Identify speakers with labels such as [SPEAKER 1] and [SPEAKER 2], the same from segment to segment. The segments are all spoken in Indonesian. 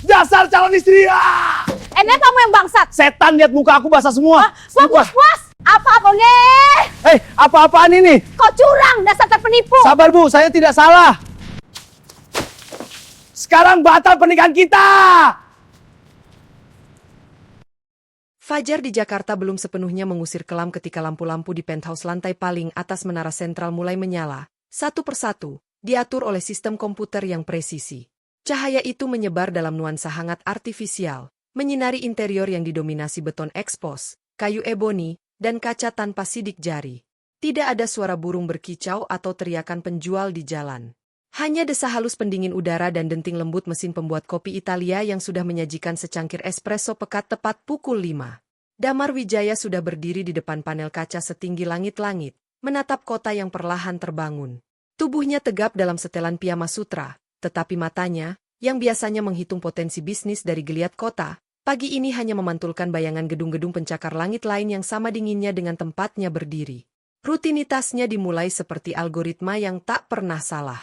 [SPEAKER 1] Dasar calon istri. Ah!
[SPEAKER 2] Enak kamu yang bangsat.
[SPEAKER 1] Setan, lihat muka aku basah semua.
[SPEAKER 2] Puas. Apa nih?
[SPEAKER 1] Hei, apa-apaan ini?
[SPEAKER 2] Kau curang, dasar terpenipu.
[SPEAKER 1] Sabar Bu, saya tidak salah. Sekarang batal pernikahan kita.
[SPEAKER 3] Fajar di Jakarta belum sepenuhnya mengusir kelam ketika lampu-lampu di penthouse lantai paling atas menara sentral mulai menyala. Satu persatu, diatur oleh sistem komputer yang presisi. Cahaya itu menyebar dalam nuansa hangat artifisial, menyinari interior yang didominasi beton ekspos, kayu eboni, dan kaca tanpa sidik jari. Tidak ada suara burung berkicau atau teriakan penjual di jalan. Hanya desah halus pendingin udara dan denting lembut mesin pembuat kopi Italia yang sudah menyajikan secangkir espresso pekat tepat pukul 5. Damar Wijaya sudah berdiri di depan panel kaca setinggi langit-langit, menatap kota yang perlahan terbangun. Tubuhnya tegap dalam setelan piyama sutra, tetapi matanya, yang biasanya menghitung potensi bisnis dari geliat kota, pagi ini hanya memantulkan bayangan gedung-gedung pencakar langit lain yang sama dinginnya dengan tempatnya berdiri. Rutinitasnya dimulai seperti algoritma yang tak pernah salah.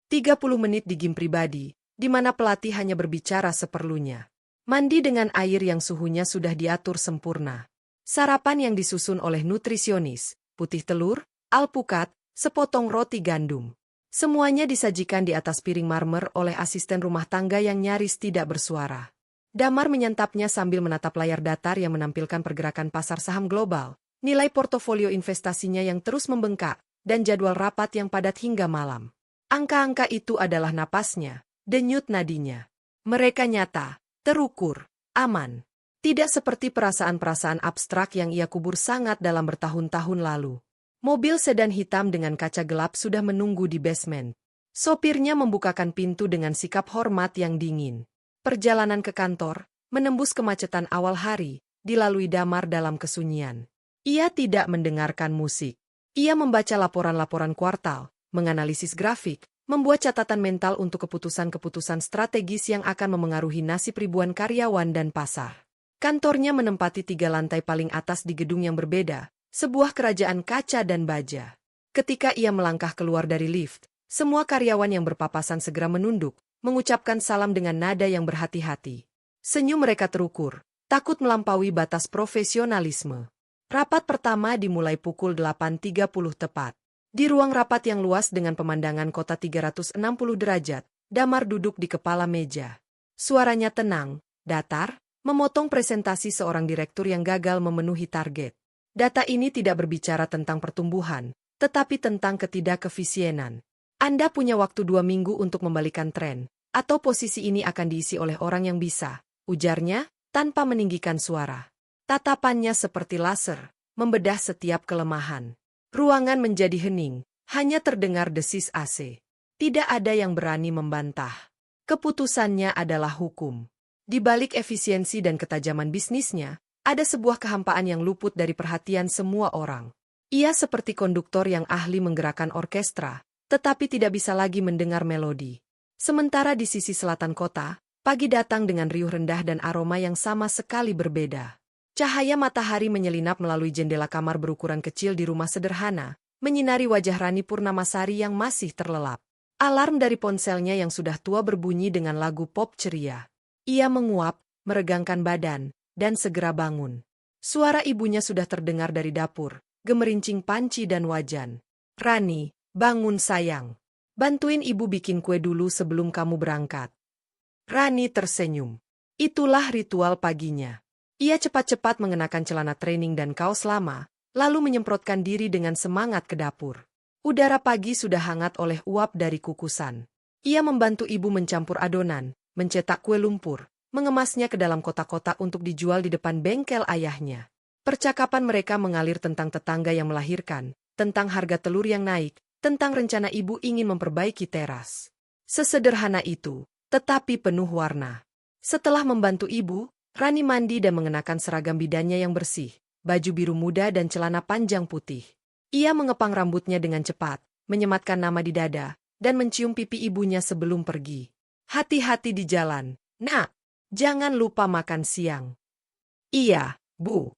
[SPEAKER 3] 30 menit di gym pribadi, di mana pelatih hanya berbicara seperlunya. Mandi dengan air yang suhunya sudah diatur sempurna. Sarapan yang disusun oleh nutrisionis, putih telur, alpukat, sepotong roti gandum. Semuanya disajikan di atas piring marmer oleh asisten rumah tangga yang nyaris tidak bersuara. Damar menyantapnya sambil menatap layar datar yang menampilkan pergerakan pasar saham global, nilai portofolio investasinya yang terus membengkak, dan jadwal rapat yang padat hingga malam. Angka-angka itu adalah napasnya, denyut nadinya. Mereka nyata, terukur, aman. Tidak seperti perasaan-perasaan abstrak yang ia kubur sangat dalam bertahun-tahun lalu. Mobil sedan hitam dengan kaca gelap sudah menunggu di basement. Sopirnya membukakan pintu dengan sikap hormat yang dingin. Perjalanan ke kantor, menembus kemacetan awal hari, dilalui Damar dalam kesunyian. Ia tidak mendengarkan musik. Ia membaca laporan-laporan kuartal, menganalisis grafik, membuat catatan mental untuk keputusan-keputusan strategis yang akan memengaruhi nasib ribuan karyawan dan pasar. Kantornya menempati 3 lantai paling atas di gedung yang berbeda, sebuah kerajaan kaca dan baja. Ketika ia melangkah keluar dari lift, semua karyawan yang berpapasan segera menunduk, mengucapkan salam dengan nada yang berhati-hati. Senyum mereka terukur, takut melampaui batas profesionalisme. Rapat pertama dimulai pukul 8.30 tepat. Di ruang rapat yang luas dengan pemandangan kota 360 derajat, Damar duduk di kepala meja. Suaranya tenang, datar, memotong presentasi seorang direktur yang gagal memenuhi target. Data ini tidak berbicara tentang pertumbuhan, tetapi tentang ketidakefisienan. Anda punya waktu 2 minggu untuk membalikan tren, atau posisi ini akan diisi oleh orang yang bisa, ujarnya, tanpa meninggikan suara. Tatapannya seperti laser, membedah setiap kelemahan. Ruangan menjadi hening, hanya terdengar desis AC. Tidak ada yang berani membantah. Keputusannya adalah hukum. Di balik efisiensi dan ketajaman bisnisnya, ada sebuah kehampaan yang luput dari perhatian semua orang. Ia seperti konduktor yang ahli menggerakkan orkestra, tetapi tidak bisa lagi mendengar melodi. Sementara di sisi selatan kota, pagi datang dengan riuh rendah dan aroma yang sama sekali berbeda. Cahaya matahari menyelinap melalui jendela kamar berukuran kecil di rumah sederhana, menyinari wajah Rani Purnamasari yang masih terlelap. Alarm dari ponselnya yang sudah tua berbunyi dengan lagu pop ceria. Ia menguap, meregangkan badan, dan segera bangun. Suara ibunya sudah terdengar dari dapur, gemerincing panci dan wajan. "Rani, bangun sayang. Bantuin ibu bikin kue dulu sebelum kamu berangkat." Rani tersenyum. Itulah ritual paginya. Ia cepat-cepat mengenakan celana training dan kaos lama, lalu menyemprotkan diri dengan semangat ke dapur. Udara pagi sudah hangat oleh uap dari kukusan. Ia membantu ibu mencampur adonan, mencetak kue lumpur, mengemasnya ke dalam kotak-kotak untuk dijual di depan bengkel ayahnya. Percakapan mereka mengalir tentang tetangga yang melahirkan, tentang harga telur yang naik, tentang rencana ibu ingin memperbaiki teras. Sesederhana itu, tetapi penuh warna. Setelah membantu ibu, Rani mandi dan mengenakan seragam bidannya yang bersih, baju biru muda dan celana panjang putih. Ia mengepang rambutnya dengan cepat, menyematkan nama di dada, dan mencium pipi ibunya sebelum pergi. "Hati-hati di jalan, Nak. Jangan lupa makan siang." "Iya, Bu."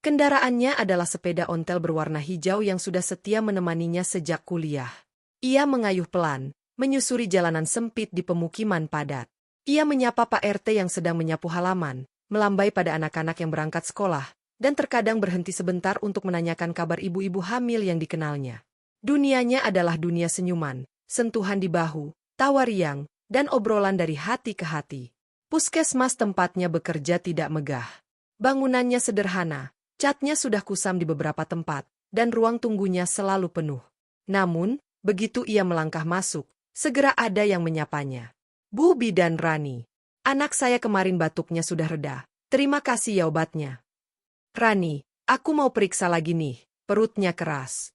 [SPEAKER 3] Kendaraannya adalah sepeda ontel berwarna hijau yang sudah setia menemaninya sejak kuliah. Ia mengayuh pelan, menyusuri jalanan sempit di pemukiman padat. Ia menyapa Pak RT yang sedang menyapu halaman, melambai pada anak-anak yang berangkat sekolah, dan terkadang berhenti sebentar untuk menanyakan kabar ibu-ibu hamil yang dikenalnya. Dunianya adalah dunia senyuman, sentuhan di bahu, tawa riang, dan obrolan dari hati ke hati. Puskesmas tempatnya bekerja tidak megah. Bangunannya sederhana, catnya sudah kusam di beberapa tempat, dan ruang tunggunya selalu penuh. Namun, begitu ia melangkah masuk, segera ada yang menyapanya. Bu Bidan Rani. Anak saya kemarin batuknya sudah reda. Terima kasih ya obatnya. Rani, aku mau periksa lagi nih, perutnya keras.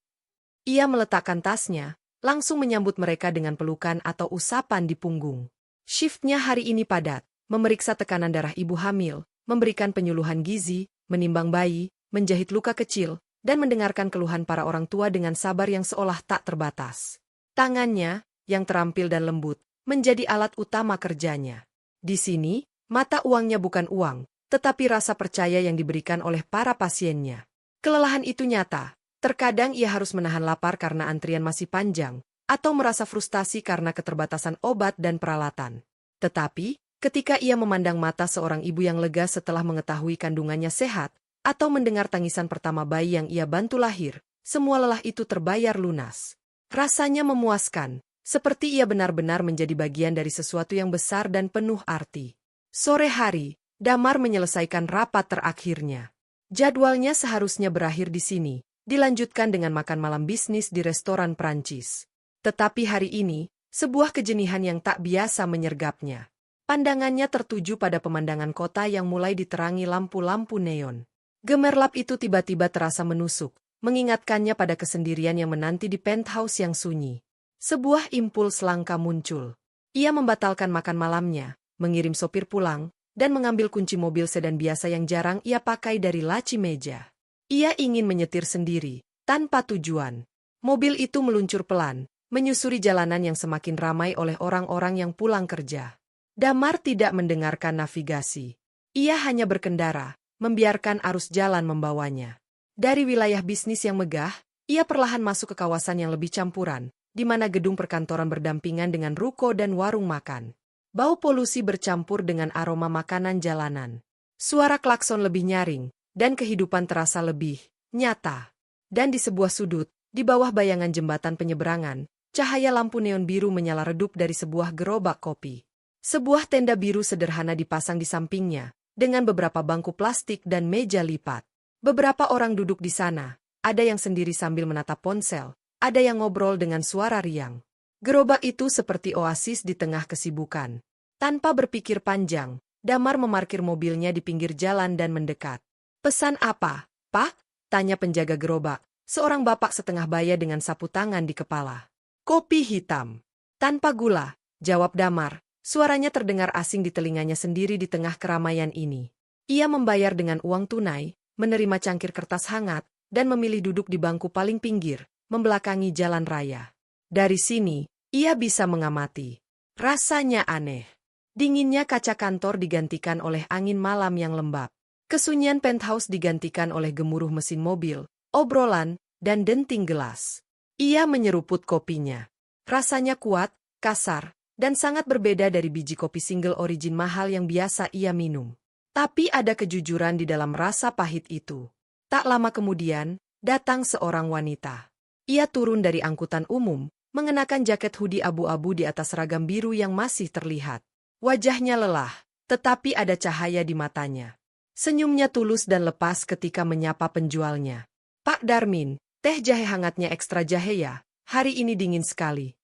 [SPEAKER 3] Ia meletakkan tasnya, langsung menyambut mereka dengan pelukan atau usapan di punggung. Shiftnya hari ini padat, memeriksa tekanan darah ibu hamil, memberikan penyuluhan gizi, menimbang bayi, menjahit luka kecil, dan mendengarkan keluhan para orang tua dengan sabar yang seolah tak terbatas. Tangannya, yang terampil dan lembut, menjadi alat utama kerjanya. Di sini, mata uangnya bukan uang, tetapi rasa percaya yang diberikan oleh para pasiennya. Kelelahan itu nyata. Terkadang ia harus menahan lapar karena antrian masih panjang, atau merasa frustasi karena keterbatasan obat dan peralatan. Tetapi, ketika ia memandang mata seorang ibu yang lega setelah mengetahui kandungannya sehat, atau mendengar tangisan pertama bayi yang ia bantu lahir, semua lelah itu terbayar lunas. Rasanya memuaskan, seperti ia benar-benar menjadi bagian dari sesuatu yang besar dan penuh arti. Sore hari, Damar menyelesaikan rapat terakhirnya. Jadwalnya seharusnya berakhir di sini, dilanjutkan dengan makan malam bisnis di restoran Prancis. Tetapi hari ini, sebuah kejenihan yang tak biasa menyergapnya. Pandangannya tertuju pada pemandangan kota yang mulai diterangi lampu-lampu neon. Gemerlap itu tiba-tiba terasa menusuk, mengingatkannya pada kesendirian yang menanti di penthouse yang sunyi. Sebuah impuls langka muncul. Ia membatalkan makan malamnya, mengirim sopir pulang, dan mengambil kunci mobil sedan biasa yang jarang ia pakai dari laci meja. Ia ingin menyetir sendiri, tanpa tujuan. Mobil itu meluncur pelan, menyusuri jalanan yang semakin ramai oleh orang-orang yang pulang kerja. Damar tidak mendengarkan navigasi. Ia hanya berkendara, membiarkan arus jalan membawanya. Dari wilayah bisnis yang megah, ia perlahan masuk ke kawasan yang lebih campuran, di mana gedung perkantoran berdampingan dengan ruko dan warung makan. Bau polusi bercampur dengan aroma makanan jalanan. Suara klakson lebih nyaring, dan kehidupan terasa lebih nyata. Dan di sebuah sudut, di bawah bayangan jembatan penyeberangan, cahaya lampu neon biru menyala redup dari sebuah gerobak kopi. Sebuah tenda biru sederhana dipasang di sampingnya, dengan beberapa bangku plastik dan meja lipat. Beberapa orang duduk di sana, ada yang sendiri sambil menatap ponsel, ada yang ngobrol dengan suara riang. Gerobak itu seperti oasis di tengah kesibukan. Tanpa berpikir panjang, Damar memarkir mobilnya di pinggir jalan dan mendekat. "Pesan apa, Pak?" tanya penjaga gerobak, seorang bapak setengah baya dengan sapu tangan di kepala. "Kopi hitam." "Tanpa gula," jawab Damar. Suaranya terdengar asing di telinganya sendiri di tengah keramaian ini. Ia membayar dengan uang tunai, menerima cangkir kertas hangat, dan memilih duduk di bangku paling pinggir, membelakangi jalan raya. Dari sini, ia bisa mengamati. Rasanya aneh. Dinginnya kaca kantor digantikan oleh angin malam yang lembab. Kesunyian penthouse digantikan oleh gemuruh mesin mobil, obrolan, dan denting gelas. Ia menyeruput kopinya. Rasanya kuat, kasar, dan sangat berbeda dari biji kopi single origin mahal yang biasa ia minum. Tapi ada kejujuran di dalam rasa pahit itu. Tak lama kemudian, datang seorang wanita. Ia turun dari angkutan umum, mengenakan jaket hoodie abu-abu di atas seragam biru yang masih terlihat. Wajahnya lelah, tetapi ada cahaya di matanya. Senyumnya tulus dan lepas ketika menyapa penjualnya. "Pak Darmin, teh jahe hangatnya ekstra jahe ya, hari ini dingin sekali."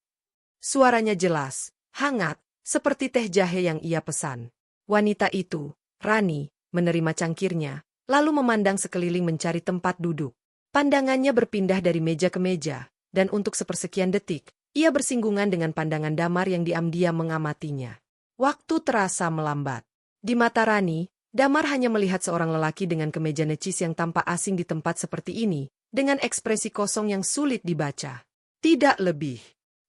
[SPEAKER 3] Suaranya jelas, hangat, seperti teh jahe yang ia pesan. Wanita itu, Rani, menerima cangkirnya, lalu memandang sekeliling mencari tempat duduk. Pandangannya berpindah dari meja ke meja, dan untuk sepersekian detik, ia bersinggungan dengan pandangan Damar yang diam-diam mengamatinya. Waktu terasa melambat. Di mata Rani, Damar hanya melihat seorang lelaki dengan kemeja necis yang tampak asing di tempat seperti ini, dengan ekspresi kosong yang sulit dibaca. Tidak lebih.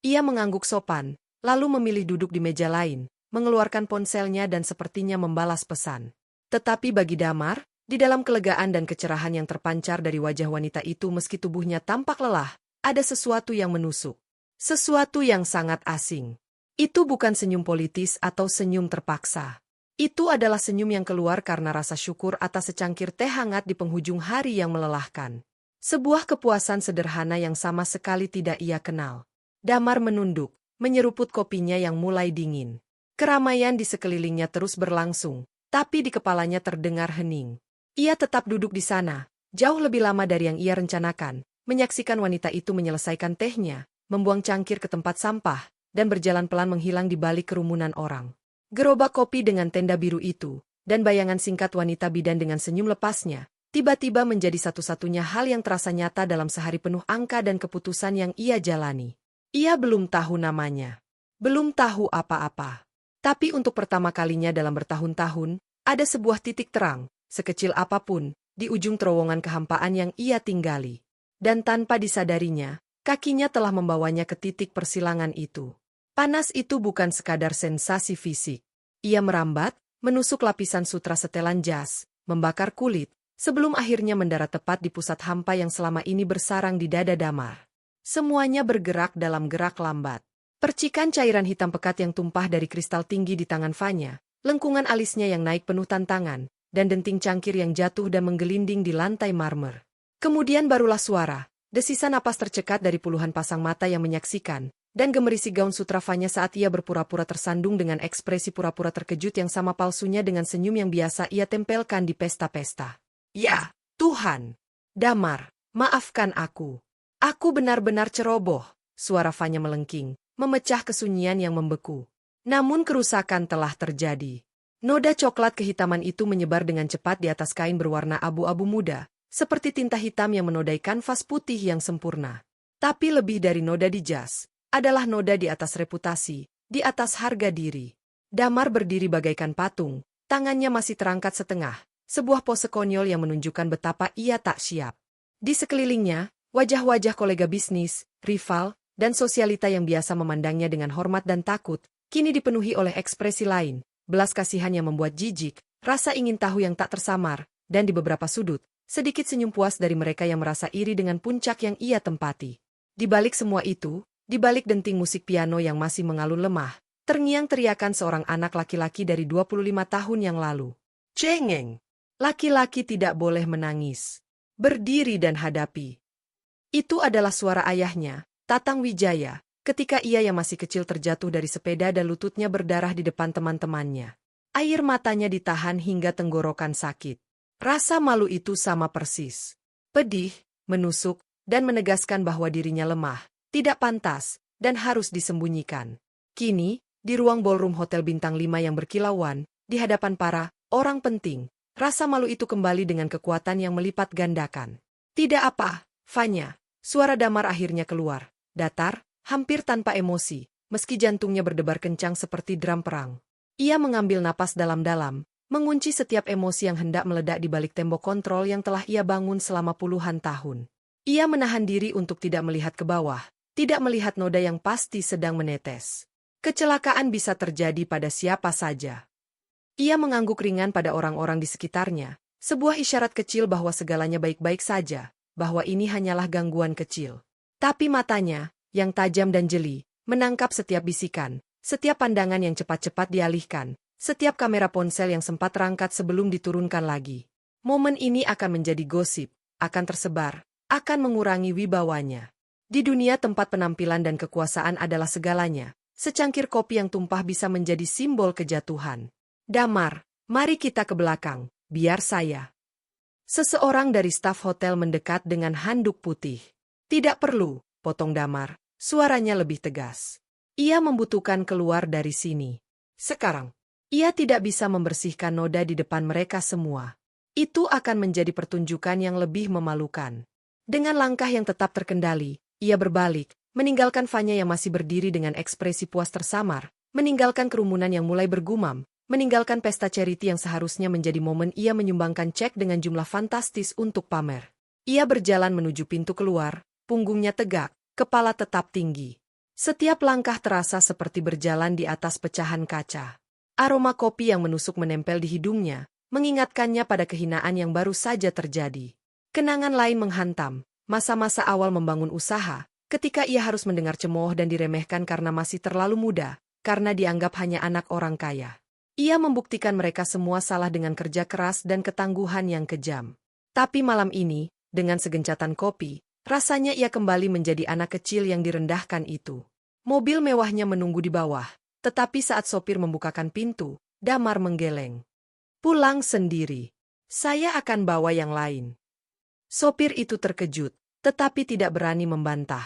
[SPEAKER 3] Ia mengangguk sopan, lalu memilih duduk di meja lain, mengeluarkan ponselnya dan sepertinya membalas pesan. Tetapi bagi Damar, di dalam kelegaan dan kecerahan yang terpancar dari wajah wanita itu meski tubuhnya tampak lelah, ada sesuatu yang menusuk. Sesuatu yang sangat asing. Itu bukan senyum politis atau senyum terpaksa. Itu adalah senyum yang keluar karena rasa syukur atas secangkir teh hangat di penghujung hari yang melelahkan. Sebuah kepuasan sederhana yang sama sekali tidak ia kenal. Damar menunduk, menyeruput kopinya yang mulai dingin. Keramaian di sekelilingnya terus berlangsung, tapi di kepalanya terdengar hening. Ia tetap duduk di sana, jauh lebih lama dari yang ia rencanakan, menyaksikan wanita itu menyelesaikan tehnya, membuang cangkir ke tempat sampah, dan berjalan pelan menghilang di balik kerumunan orang. Gerobak kopi dengan tenda biru itu, dan bayangan singkat wanita bidan dengan senyum lepasnya, tiba-tiba menjadi satu-satunya hal yang terasa nyata dalam sehari penuh angka dan keputusan yang ia jalani. Ia belum tahu namanya. Belum tahu apa-apa. Tapi untuk pertama kalinya dalam bertahun-tahun, ada sebuah titik terang, sekecil apapun, di ujung terowongan kehampaan yang ia tinggali. Dan tanpa disadarinya, kakinya telah membawanya ke titik persilangan itu. Panas itu bukan sekadar sensasi fisik. Ia merambat, menusuk lapisan sutra setelan jas, membakar kulit, sebelum akhirnya mendarat tepat di pusat hampa yang selama ini bersarang di dada Damar. Semuanya bergerak dalam gerak lambat. Percikan cairan hitam pekat yang tumpah dari kristal tinggi di tangan Fanya, lengkungan alisnya yang naik penuh tantangan, dan denting cangkir yang jatuh dan menggelinding di lantai marmer. Kemudian barulah suara, desisan napas tercekat dari puluhan pasang mata yang menyaksikan, dan gemerisi gaun sutra Fanya saat ia berpura-pura tersandung dengan ekspresi pura-pura terkejut yang sama palsunya dengan senyum yang biasa ia tempelkan di pesta-pesta. Ya, Tuhan! Damar, maafkan aku. Aku benar-benar ceroboh, suara Fanya melengking, memecah kesunyian yang membeku. Namun kerusakan telah terjadi. Noda coklat kehitaman itu menyebar dengan cepat di atas kain berwarna abu-abu muda, seperti tinta hitam yang menodai kanvas putih yang sempurna. Tapi lebih dari noda di jas, adalah noda di atas reputasi, di atas harga diri. Damar berdiri bagaikan patung, tangannya masih terangkat setengah, sebuah pose konyol yang menunjukkan betapa ia tak siap. Di sekelilingnya, wajah-wajah kolega bisnis, rival, dan sosialita yang biasa memandangnya dengan hormat dan takut, kini dipenuhi oleh ekspresi lain, belas kasihan yang membuat jijik, rasa ingin tahu yang tak tersamar, dan di beberapa sudut, sedikit senyum puas dari mereka yang merasa iri dengan puncak yang ia tempati. Di balik semua itu, di balik denting musik piano yang masih mengalun lemah, terngiang teriakan seorang anak laki-laki dari 25 tahun yang lalu. Cengeng! Laki-laki tidak boleh menangis. Berdiri dan hadapi. Itu adalah suara ayahnya, Tatang Wijaya, ketika ia yang masih kecil terjatuh dari sepeda dan lututnya berdarah di depan teman-temannya. Air matanya ditahan hingga tenggorokan sakit. Rasa malu itu sama persis. Pedih, menusuk, dan menegaskan bahwa dirinya lemah, tidak pantas, dan harus disembunyikan. Kini, di ruang ballroom Hotel Bintang 5 yang berkilauan, di hadapan para orang penting, rasa malu itu kembali dengan kekuatan yang melipat gandakan. Tidak apa, Fanya, suara Damar akhirnya keluar, datar, hampir tanpa emosi, meski jantungnya berdebar kencang seperti drum perang. Ia mengambil napas dalam-dalam, mengunci setiap emosi yang hendak meledak di balik tembok kontrol yang telah ia bangun selama puluhan tahun. Ia menahan diri untuk tidak melihat ke bawah, tidak melihat noda yang pasti sedang menetes. Kecelakaan bisa terjadi pada siapa saja. Ia mengangguk ringan pada orang-orang di sekitarnya, sebuah isyarat kecil bahwa segalanya baik-baik saja, bahwa ini hanyalah gangguan kecil. Tapi matanya, yang tajam dan jeli, menangkap setiap bisikan, setiap pandangan yang cepat-cepat dialihkan, setiap kamera ponsel yang sempat terangkat sebelum diturunkan lagi. Momen ini akan menjadi gosip, akan tersebar, akan mengurangi wibawanya. Di dunia tempat penampilan dan kekuasaan adalah segalanya, secangkir kopi yang tumpah bisa menjadi simbol kejatuhan. Damar, mari kita ke belakang, biar saya. Seseorang dari staf hotel mendekat dengan handuk putih. Tidak perlu, potong Damar, suaranya lebih tegas. Ia membutuhkan keluar dari sini. Sekarang, ia tidak bisa membersihkan noda di depan mereka semua. Itu akan menjadi pertunjukan yang lebih memalukan. Dengan langkah yang tetap terkendali, ia berbalik, meninggalkan Fanya yang masih berdiri dengan ekspresi puas tersamar, meninggalkan kerumunan yang mulai bergumam, meninggalkan pesta charity yang seharusnya menjadi momen ia menyumbangkan cek dengan jumlah fantastis untuk pamer. Ia berjalan menuju pintu keluar, punggungnya tegak, kepala tetap tinggi. Setiap langkah terasa seperti berjalan di atas pecahan kaca. Aroma kopi yang menusuk menempel di hidungnya, mengingatkannya pada kehinaan yang baru saja terjadi. Kenangan lain menghantam, masa-masa awal membangun usaha, ketika ia harus mendengar cemooh dan diremehkan karena masih terlalu muda, karena dianggap hanya anak orang kaya. Ia membuktikan mereka semua salah dengan kerja keras dan ketangguhan yang kejam. Tapi malam ini, dengan segencatan kopi, rasanya ia kembali menjadi anak kecil yang direndahkan itu. Mobil mewahnya menunggu di bawah, tetapi saat sopir membukakan pintu, Damar menggeleng. Pulang sendiri. Saya akan bawa yang lain. Sopir itu terkejut, tetapi tidak berani membantah.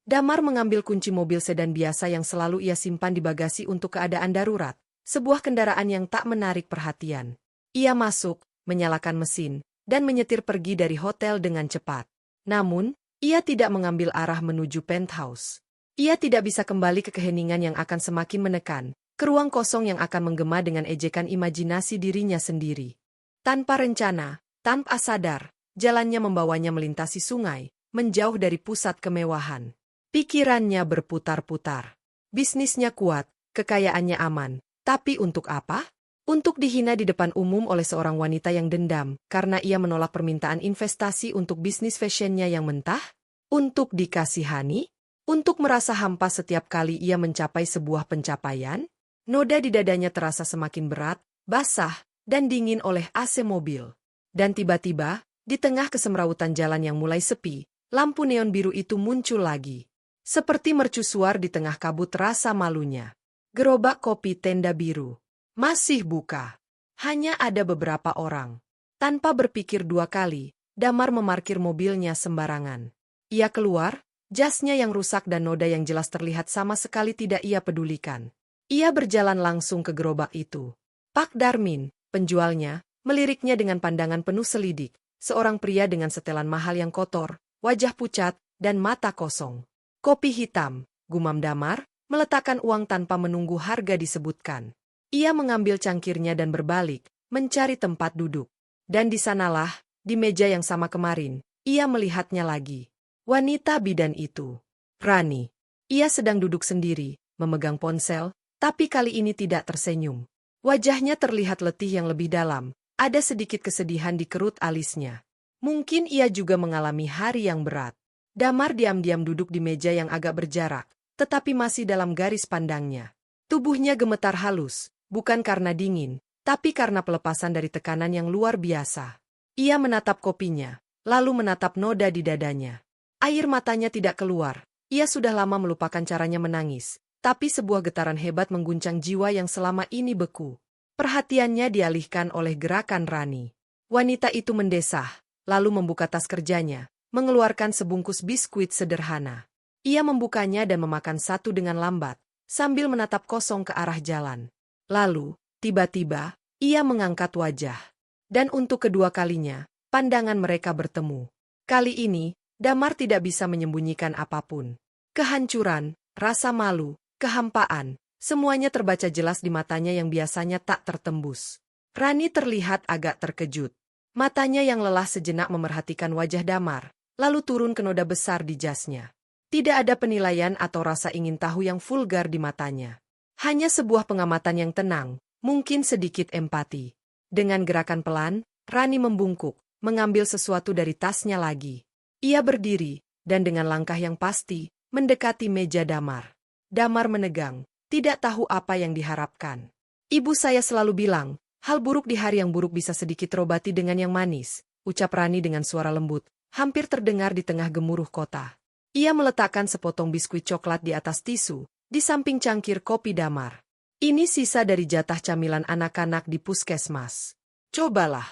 [SPEAKER 3] Damar mengambil kunci mobil sedan biasa yang selalu ia simpan di bagasi untuk keadaan darurat, sebuah kendaraan yang tak menarik perhatian. Ia masuk, menyalakan mesin, dan menyetir pergi dari hotel dengan cepat. Namun, ia tidak mengambil arah menuju penthouse. Ia tidak bisa kembali ke keheningan yang akan semakin menekan, ke ruang kosong yang akan menggema dengan ejekan imajinasi dirinya sendiri. Tanpa rencana, tanpa sadar, jalannya membawanya melintasi sungai, menjauh dari pusat kemewahan. Pikirannya berputar-putar. Bisnisnya kuat, kekayaannya aman, tapi untuk apa? Untuk dihina di depan umum oleh seorang wanita yang dendam, karena ia menolak permintaan investasi untuk bisnis fashionnya yang mentah? Untuk dikasihani? Untuk merasa hampa setiap kali ia mencapai sebuah pencapaian? Noda di dadanya terasa semakin berat, basah, dan dingin oleh AC mobil. Dan tiba-tiba, di tengah kesemrawutan jalan yang mulai sepi, lampu neon biru itu muncul lagi. Seperti mercusuar di tengah kabut rasa malunya. Gerobak kopi tenda biru. Masih buka. Hanya ada beberapa orang. Tanpa berpikir dua kali, Damar memarkir mobilnya sembarangan. Ia keluar, jasnya yang rusak dan noda yang jelas terlihat sama sekali tidak ia pedulikan. Ia berjalan langsung ke gerobak itu. Pak Darmin, penjualnya, meliriknya dengan pandangan penuh selidik, seorang pria dengan setelan mahal yang kotor, wajah pucat, dan mata kosong. Kopi hitam, gumam Damar, meletakkan uang tanpa menunggu harga disebutkan. Ia mengambil cangkirnya dan berbalik, mencari tempat duduk. Dan di sanalah, di meja yang sama kemarin, ia melihatnya lagi. Wanita bidan itu. Rani. Ia sedang duduk sendiri, memegang ponsel, tapi kali ini tidak tersenyum. Wajahnya terlihat letih yang lebih dalam, ada sedikit kesedihan di kerut alisnya. Mungkin ia juga mengalami hari yang berat. Damar diam-diam duduk di meja yang agak berjarak, tetapi masih dalam garis pandangnya. Tubuhnya gemetar halus, bukan karena dingin, tapi karena pelepasan dari tekanan yang luar biasa. Ia menatap kopinya, lalu menatap noda di dadanya. Air matanya tidak keluar, ia sudah lama melupakan caranya menangis, tapi sebuah getaran hebat mengguncang jiwa yang selama ini beku. Perhatiannya dialihkan oleh gerakan Rani. Wanita itu mendesah, lalu membuka tas kerjanya, mengeluarkan sebungkus biskuit sederhana. Ia membukanya dan memakan satu dengan lambat, sambil menatap kosong ke arah jalan. Lalu, tiba-tiba, ia mengangkat wajah. Dan untuk kedua kalinya, pandangan mereka bertemu. Kali ini, Damar tidak bisa menyembunyikan apapun. Kehancuran, rasa malu, kehampaan, semuanya terbaca jelas di matanya yang biasanya tak tertembus. Rani terlihat agak terkejut. Matanya yang lelah sejenak memerhatikan wajah Damar, lalu turun ke noda besar di jasnya. Tidak ada penilaian atau rasa ingin tahu yang vulgar di matanya. Hanya sebuah pengamatan yang tenang, mungkin sedikit empati. Dengan gerakan pelan, Rani membungkuk, mengambil sesuatu dari tasnya lagi. Ia berdiri, dan dengan langkah yang pasti, mendekati meja Damar. Damar menegang, tidak tahu apa yang diharapkan. Ibu saya selalu bilang, hal buruk di hari yang buruk bisa sedikit terobati dengan yang manis, ucap Rani dengan suara lembut, hampir terdengar di tengah gemuruh kota. Ia meletakkan sepotong biskuit coklat di atas tisu, di samping cangkir kopi Damar. Ini sisa dari jatah camilan anak-anak di puskesmas. Cobalah.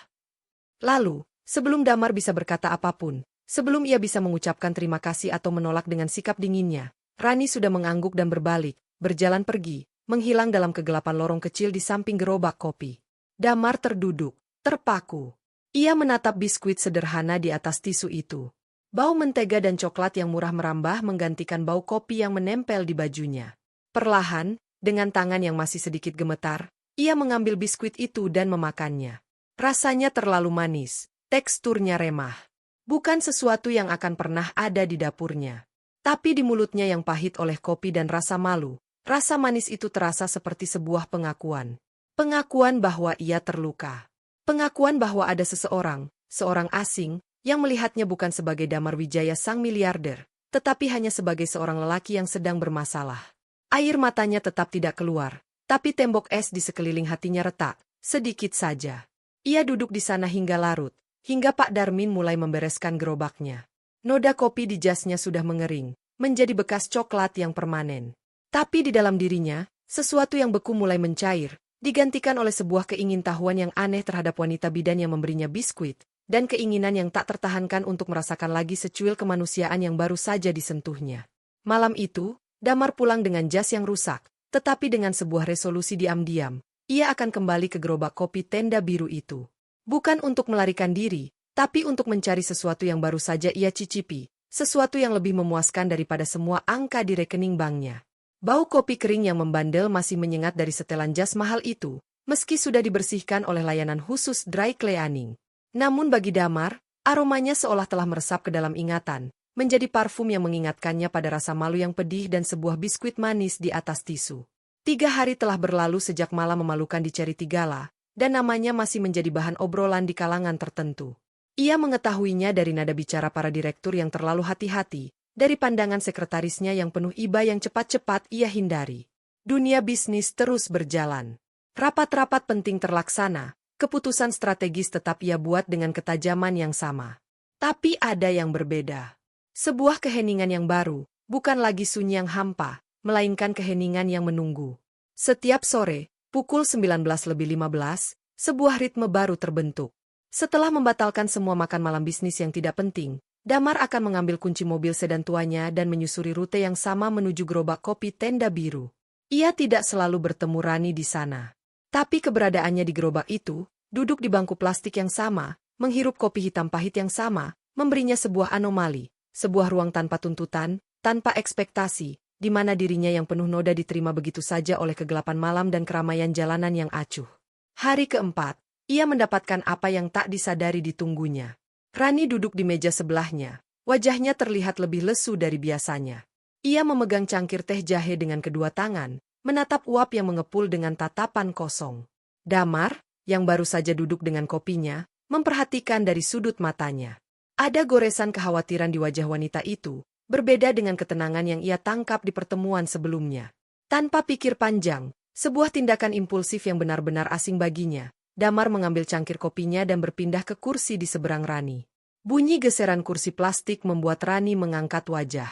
[SPEAKER 3] Lalu, sebelum Damar bisa berkata apapun, sebelum ia bisa mengucapkan terima kasih atau menolak dengan sikap dinginnya, Rani sudah mengangguk dan berbalik, berjalan pergi, menghilang dalam kegelapan lorong kecil di samping gerobak kopi. Damar terduduk, terpaku. Ia menatap biskuit sederhana di atas tisu itu. Bau mentega dan coklat yang murah merambah menggantikan bau kopi yang menempel di bajunya. Perlahan, dengan tangan yang masih sedikit gemetar, ia mengambil biskuit itu dan memakannya. Rasanya terlalu manis, teksturnya remah. Bukan sesuatu yang akan pernah ada di dapurnya. Tapi di mulutnya yang pahit oleh kopi dan rasa malu, rasa manis itu terasa seperti sebuah pengakuan. Pengakuan bahwa ia terluka. Pengakuan bahwa ada seseorang, seorang asing, yang melihatnya bukan sebagai Damar Wijaya sang miliarder, tetapi hanya sebagai seorang lelaki yang sedang bermasalah. Air matanya tetap tidak keluar, tapi tembok es di sekeliling hatinya retak, sedikit saja. Ia duduk di sana hingga larut, hingga Pak Darmin mulai membereskan gerobaknya. Noda kopi di jasnya sudah mengering, menjadi bekas coklat yang permanen. Tapi di dalam dirinya, sesuatu yang beku mulai mencair, digantikan oleh sebuah keingintahuan yang aneh terhadap wanita bidan yang memberinya biskuit, dan keinginan yang tak tertahankan untuk merasakan lagi secuil kemanusiaan yang baru saja disentuhnya. Malam itu, Damar pulang dengan jas yang rusak, tetapi dengan sebuah resolusi diam-diam, ia akan kembali ke gerobak kopi tenda biru itu. Bukan untuk melarikan diri, tapi untuk mencari sesuatu yang baru saja ia cicipi, sesuatu yang lebih memuaskan daripada semua angka di rekening banknya. Bau kopi kering yang membandel masih menyengat dari setelan jas mahal itu, meski sudah dibersihkan oleh layanan khusus dry cleaning. Namun bagi Damar, aromanya seolah telah meresap ke dalam ingatan, menjadi parfum yang mengingatkannya pada rasa malu yang pedih dan sebuah biskuit manis di atas tisu. 3 hari telah berlalu sejak malam memalukan di Charity Gala, dan namanya masih menjadi bahan obrolan di kalangan tertentu. Ia mengetahuinya dari nada bicara para direktur yang terlalu hati-hati, dari pandangan sekretarisnya yang penuh iba yang cepat-cepat ia hindari. Dunia bisnis terus berjalan. Rapat-rapat penting terlaksana, keputusan strategis tetap ia buat dengan ketajaman yang sama. Tapi ada yang berbeda. Sebuah keheningan yang baru, bukan lagi sunyi yang hampa, melainkan keheningan yang menunggu. Setiap sore, pukul 19:15, sebuah ritme baru terbentuk. Setelah membatalkan semua makan malam bisnis yang tidak penting, Damar akan mengambil kunci mobil sedan tuanya dan menyusuri rute yang sama menuju gerobak kopi tenda biru. Ia tidak selalu bertemu Rani di sana. Tapi keberadaannya di gerobak itu, duduk di bangku plastik yang sama, menghirup kopi hitam pahit yang sama, memberinya sebuah anomali. Sebuah ruang tanpa tuntutan, tanpa ekspektasi, di mana dirinya yang penuh noda diterima begitu saja oleh kegelapan malam dan keramaian jalanan yang acuh. Hari keempat, ia mendapatkan apa yang tak disadari ditunggunya. Rani duduk di meja sebelahnya, wajahnya terlihat lebih lesu dari biasanya. Ia memegang cangkir teh jahe dengan kedua tangan, menatap uap yang mengepul dengan tatapan kosong. Damar, yang baru saja duduk dengan kopinya, memperhatikan dari sudut matanya. Ada goresan kekhawatiran di wajah wanita itu, berbeda dengan ketenangan yang ia tangkap di pertemuan sebelumnya. Tanpa pikir panjang, sebuah tindakan impulsif yang benar-benar asing baginya, Damar mengambil cangkir kopinya dan berpindah ke kursi di seberang Rani. Bunyi geseran kursi plastik membuat Rani mengangkat wajah.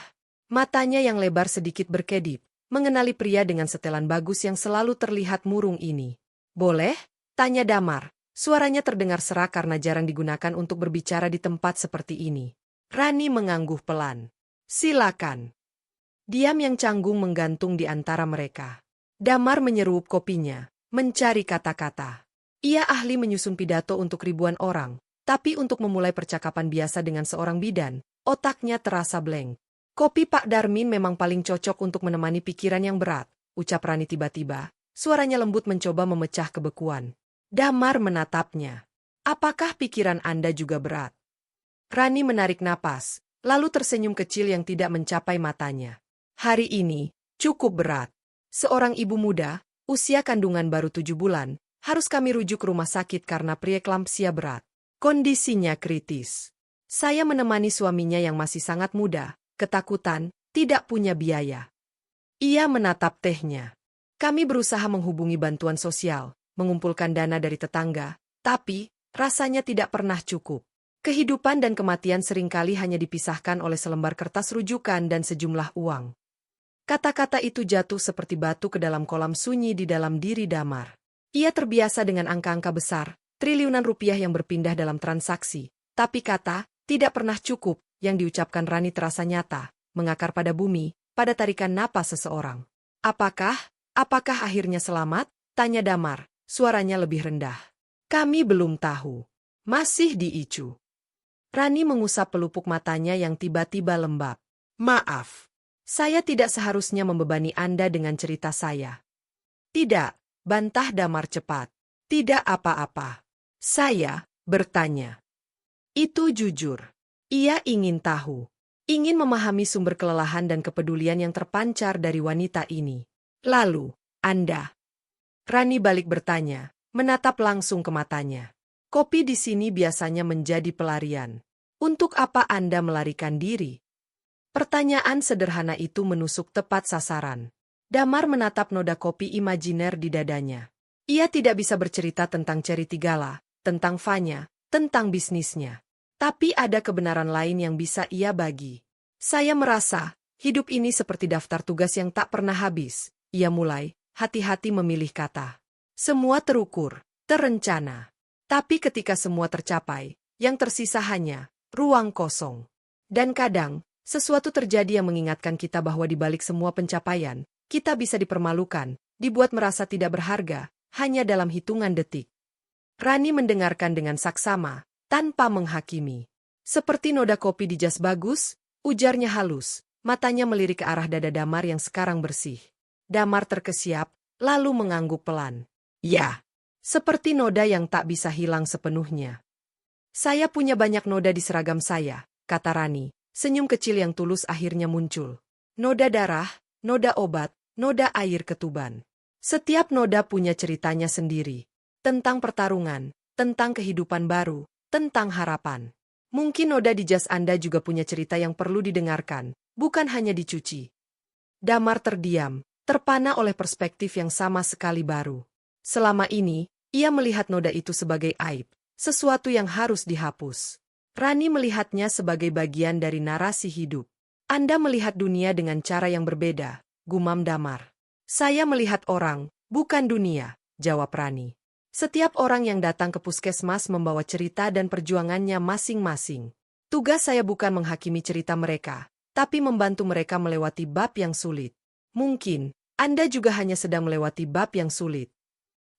[SPEAKER 3] Matanya yang lebar sedikit berkedip, mengenali pria dengan setelan bagus yang selalu terlihat murung ini. "Boleh?" tanya Damar. Suaranya terdengar serak karena jarang digunakan untuk berbicara di tempat seperti ini. Rani mengangguk pelan. "Silakan." Diam yang canggung menggantung di antara mereka. Damar menyerup kopinya, mencari kata-kata. Ia ahli menyusun pidato untuk ribuan orang, tapi untuk memulai percakapan biasa dengan seorang bidan, otaknya terasa blank. "Kopi Pak Darmin memang paling cocok untuk menemani pikiran yang berat," ucap Rani tiba-tiba, suaranya lembut mencoba memecah kebekuan. Damar menatapnya. "Apakah pikiran Anda juga berat?" Rani menarik napas, lalu tersenyum kecil yang tidak mencapai matanya. "Hari ini, cukup berat. Seorang ibu muda, usia kandungan baru 7 bulan, harus kami rujuk ke rumah sakit karena preeklampsia berat. Kondisinya kritis. Saya menemani suaminya yang masih sangat muda, ketakutan, tidak punya biaya." Ia menatap tehnya. "Kami berusaha menghubungi bantuan sosial, mengumpulkan dana dari tetangga, tapi rasanya tidak pernah cukup. Kehidupan dan kematian seringkali hanya dipisahkan oleh selembar kertas rujukan dan sejumlah uang." Kata-kata itu jatuh seperti batu ke dalam kolam sunyi di dalam diri Damar. Ia terbiasa dengan angka-angka besar, triliunan rupiah yang berpindah dalam transaksi, tapi kata "tidak pernah cukup" yang diucapkan Rani terasa nyata, mengakar pada bumi, pada tarikan napas seseorang. Apakah akhirnya selamat?" tanya Damar. Suaranya lebih rendah. "Kami belum tahu. Masih diicu." Rani mengusap pelupuk matanya yang tiba-tiba lembab. "Maaf. Saya tidak seharusnya membebani Anda dengan cerita saya." "Tidak," bantah Damar cepat. "Tidak apa-apa. Saya bertanya. Itu jujur. Ia ingin tahu. Ingin memahami sumber kelelahan dan kepedulian yang terpancar dari wanita ini. Lalu, Anda..." Rani balik bertanya, menatap langsung ke matanya. "Kopi di sini biasanya menjadi pelarian. Untuk apa Anda melarikan diri?" Pertanyaan sederhana itu menusuk tepat sasaran. Damar menatap noda kopi imajiner di dadanya. Ia tidak bisa bercerita tentang Cherry Tigala, tentang Fanya, tentang bisnisnya. Tapi ada kebenaran lain yang bisa ia bagi. Saya merasa, hidup ini seperti daftar tugas yang tak pernah habis. Ia mulai, hati-hati memilih kata. Semua terukur, terencana. Tapi ketika semua tercapai, yang tersisa hanya ruang kosong. Dan kadang, sesuatu terjadi yang mengingatkan kita bahwa di balik semua pencapaian, kita bisa dipermalukan, dibuat merasa tidak berharga, hanya dalam hitungan detik. Rani mendengarkan dengan saksama, tanpa menghakimi. Seperti noda kopi di jas bagus, ujarnya halus, matanya melirik ke arah dada Damar yang sekarang bersih. Damar terkesiap, lalu mengangguk pelan. Ya, seperti noda yang tak bisa hilang sepenuhnya. Saya punya banyak noda di seragam saya, kata Rani. Senyum kecil yang tulus akhirnya muncul. Noda darah, noda obat, noda air ketuban. Setiap noda punya ceritanya sendiri. Tentang pertarungan, tentang kehidupan baru, tentang harapan. Mungkin noda di jas Anda juga punya cerita yang perlu didengarkan, bukan hanya dicuci. Damar terdiam, terpana oleh perspektif yang sama sekali baru. Selama ini, ia melihat noda itu sebagai aib, sesuatu yang harus dihapus. Rani melihatnya sebagai bagian dari narasi hidup. Anda melihat dunia dengan cara yang berbeda, gumam Damar. Saya melihat orang, bukan dunia, jawab Rani. Setiap orang yang datang ke puskesmas membawa cerita dan perjuangannya masing-masing. Tugas saya bukan menghakimi cerita mereka, tapi membantu mereka melewati bab yang sulit. Mungkin, Anda juga hanya sedang melewati bab yang sulit.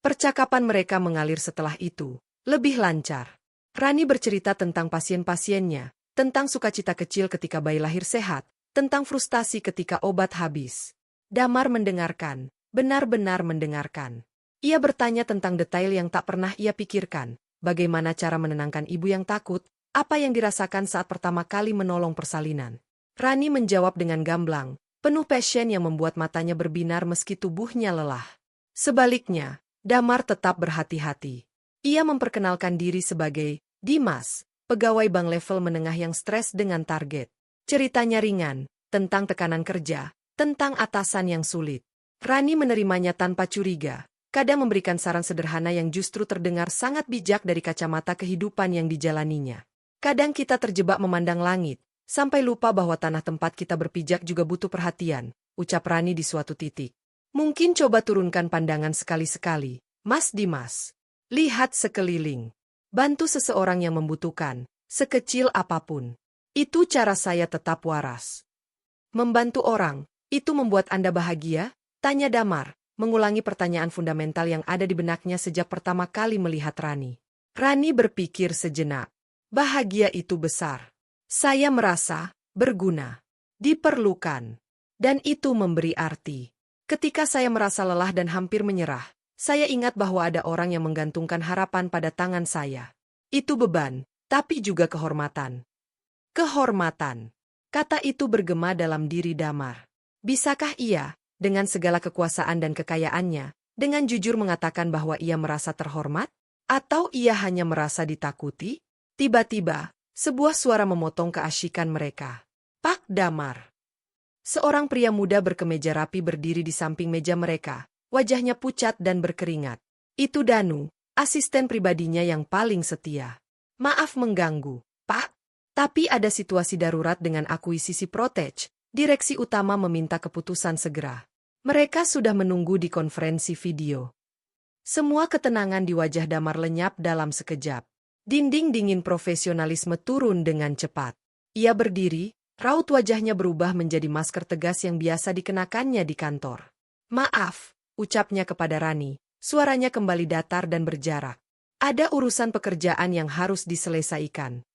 [SPEAKER 3] Percakapan mereka mengalir setelah itu, lebih lancar. Rani bercerita tentang pasien-pasiennya, tentang sukacita kecil ketika bayi lahir sehat, tentang frustasi ketika obat habis. Damar mendengarkan, benar-benar mendengarkan. Ia bertanya tentang detail yang tak pernah ia pikirkan, bagaimana cara menenangkan ibu yang takut, apa yang dirasakan saat pertama kali menolong persalinan. Rani menjawab dengan gamblang, penuh passion yang membuat matanya berbinar meski tubuhnya lelah. Sebaliknya, Damar tetap berhati-hati. Ia memperkenalkan diri sebagai Dimas, pegawai bank level menengah yang stres dengan target. Ceritanya ringan, tentang tekanan kerja, tentang atasan yang sulit. Rani menerimanya tanpa curiga, kadang memberikan saran sederhana yang justru terdengar sangat bijak dari kacamata kehidupan yang dijalaninya. Kadang kita terjebak memandang langit, sampai lupa bahwa tanah tempat kita berpijak juga butuh perhatian, ucap Rani di suatu titik. Mungkin coba turunkan pandangan sekali-sekali, Mas Dimas. Lihat sekeliling. Bantu seseorang yang membutuhkan, sekecil apapun. Itu cara saya tetap waras. Membantu orang, itu membuat Anda bahagia? Tanya Damar, mengulangi pertanyaan fundamental yang ada di benaknya sejak pertama kali melihat Rani. Rani berpikir sejenak. Bahagia itu besar. Saya merasa berguna, diperlukan, dan itu memberi arti. Ketika saya merasa lelah dan hampir menyerah, saya ingat bahwa ada orang yang menggantungkan harapan pada tangan saya. Itu beban, tapi juga kehormatan. Kehormatan. Kata itu bergema dalam diri Damar. Bisakah ia, dengan segala kekuasaan dan kekayaannya, dengan jujur mengatakan bahwa ia merasa terhormat? Atau ia hanya merasa ditakuti? Tiba-tiba, sebuah suara memotong keasyikan mereka. Pak Damar. Seorang pria muda berkemeja rapi berdiri di samping meja mereka, wajahnya pucat dan berkeringat. Itu Danu, asisten pribadinya yang paling setia. Maaf mengganggu, Pak. Tapi ada situasi darurat dengan akuisisi Protege. Direksi utama meminta keputusan segera. Mereka sudah menunggu di konferensi video. Semua ketenangan di wajah Damar lenyap dalam sekejap. Dinding dingin profesionalisme turun dengan cepat. Ia berdiri, raut wajahnya berubah menjadi masker tegas yang biasa dikenakannya di kantor. Maaf, ucapnya kepada Rani, suaranya kembali datar dan berjarak. Ada urusan pekerjaan yang harus diselesaikan.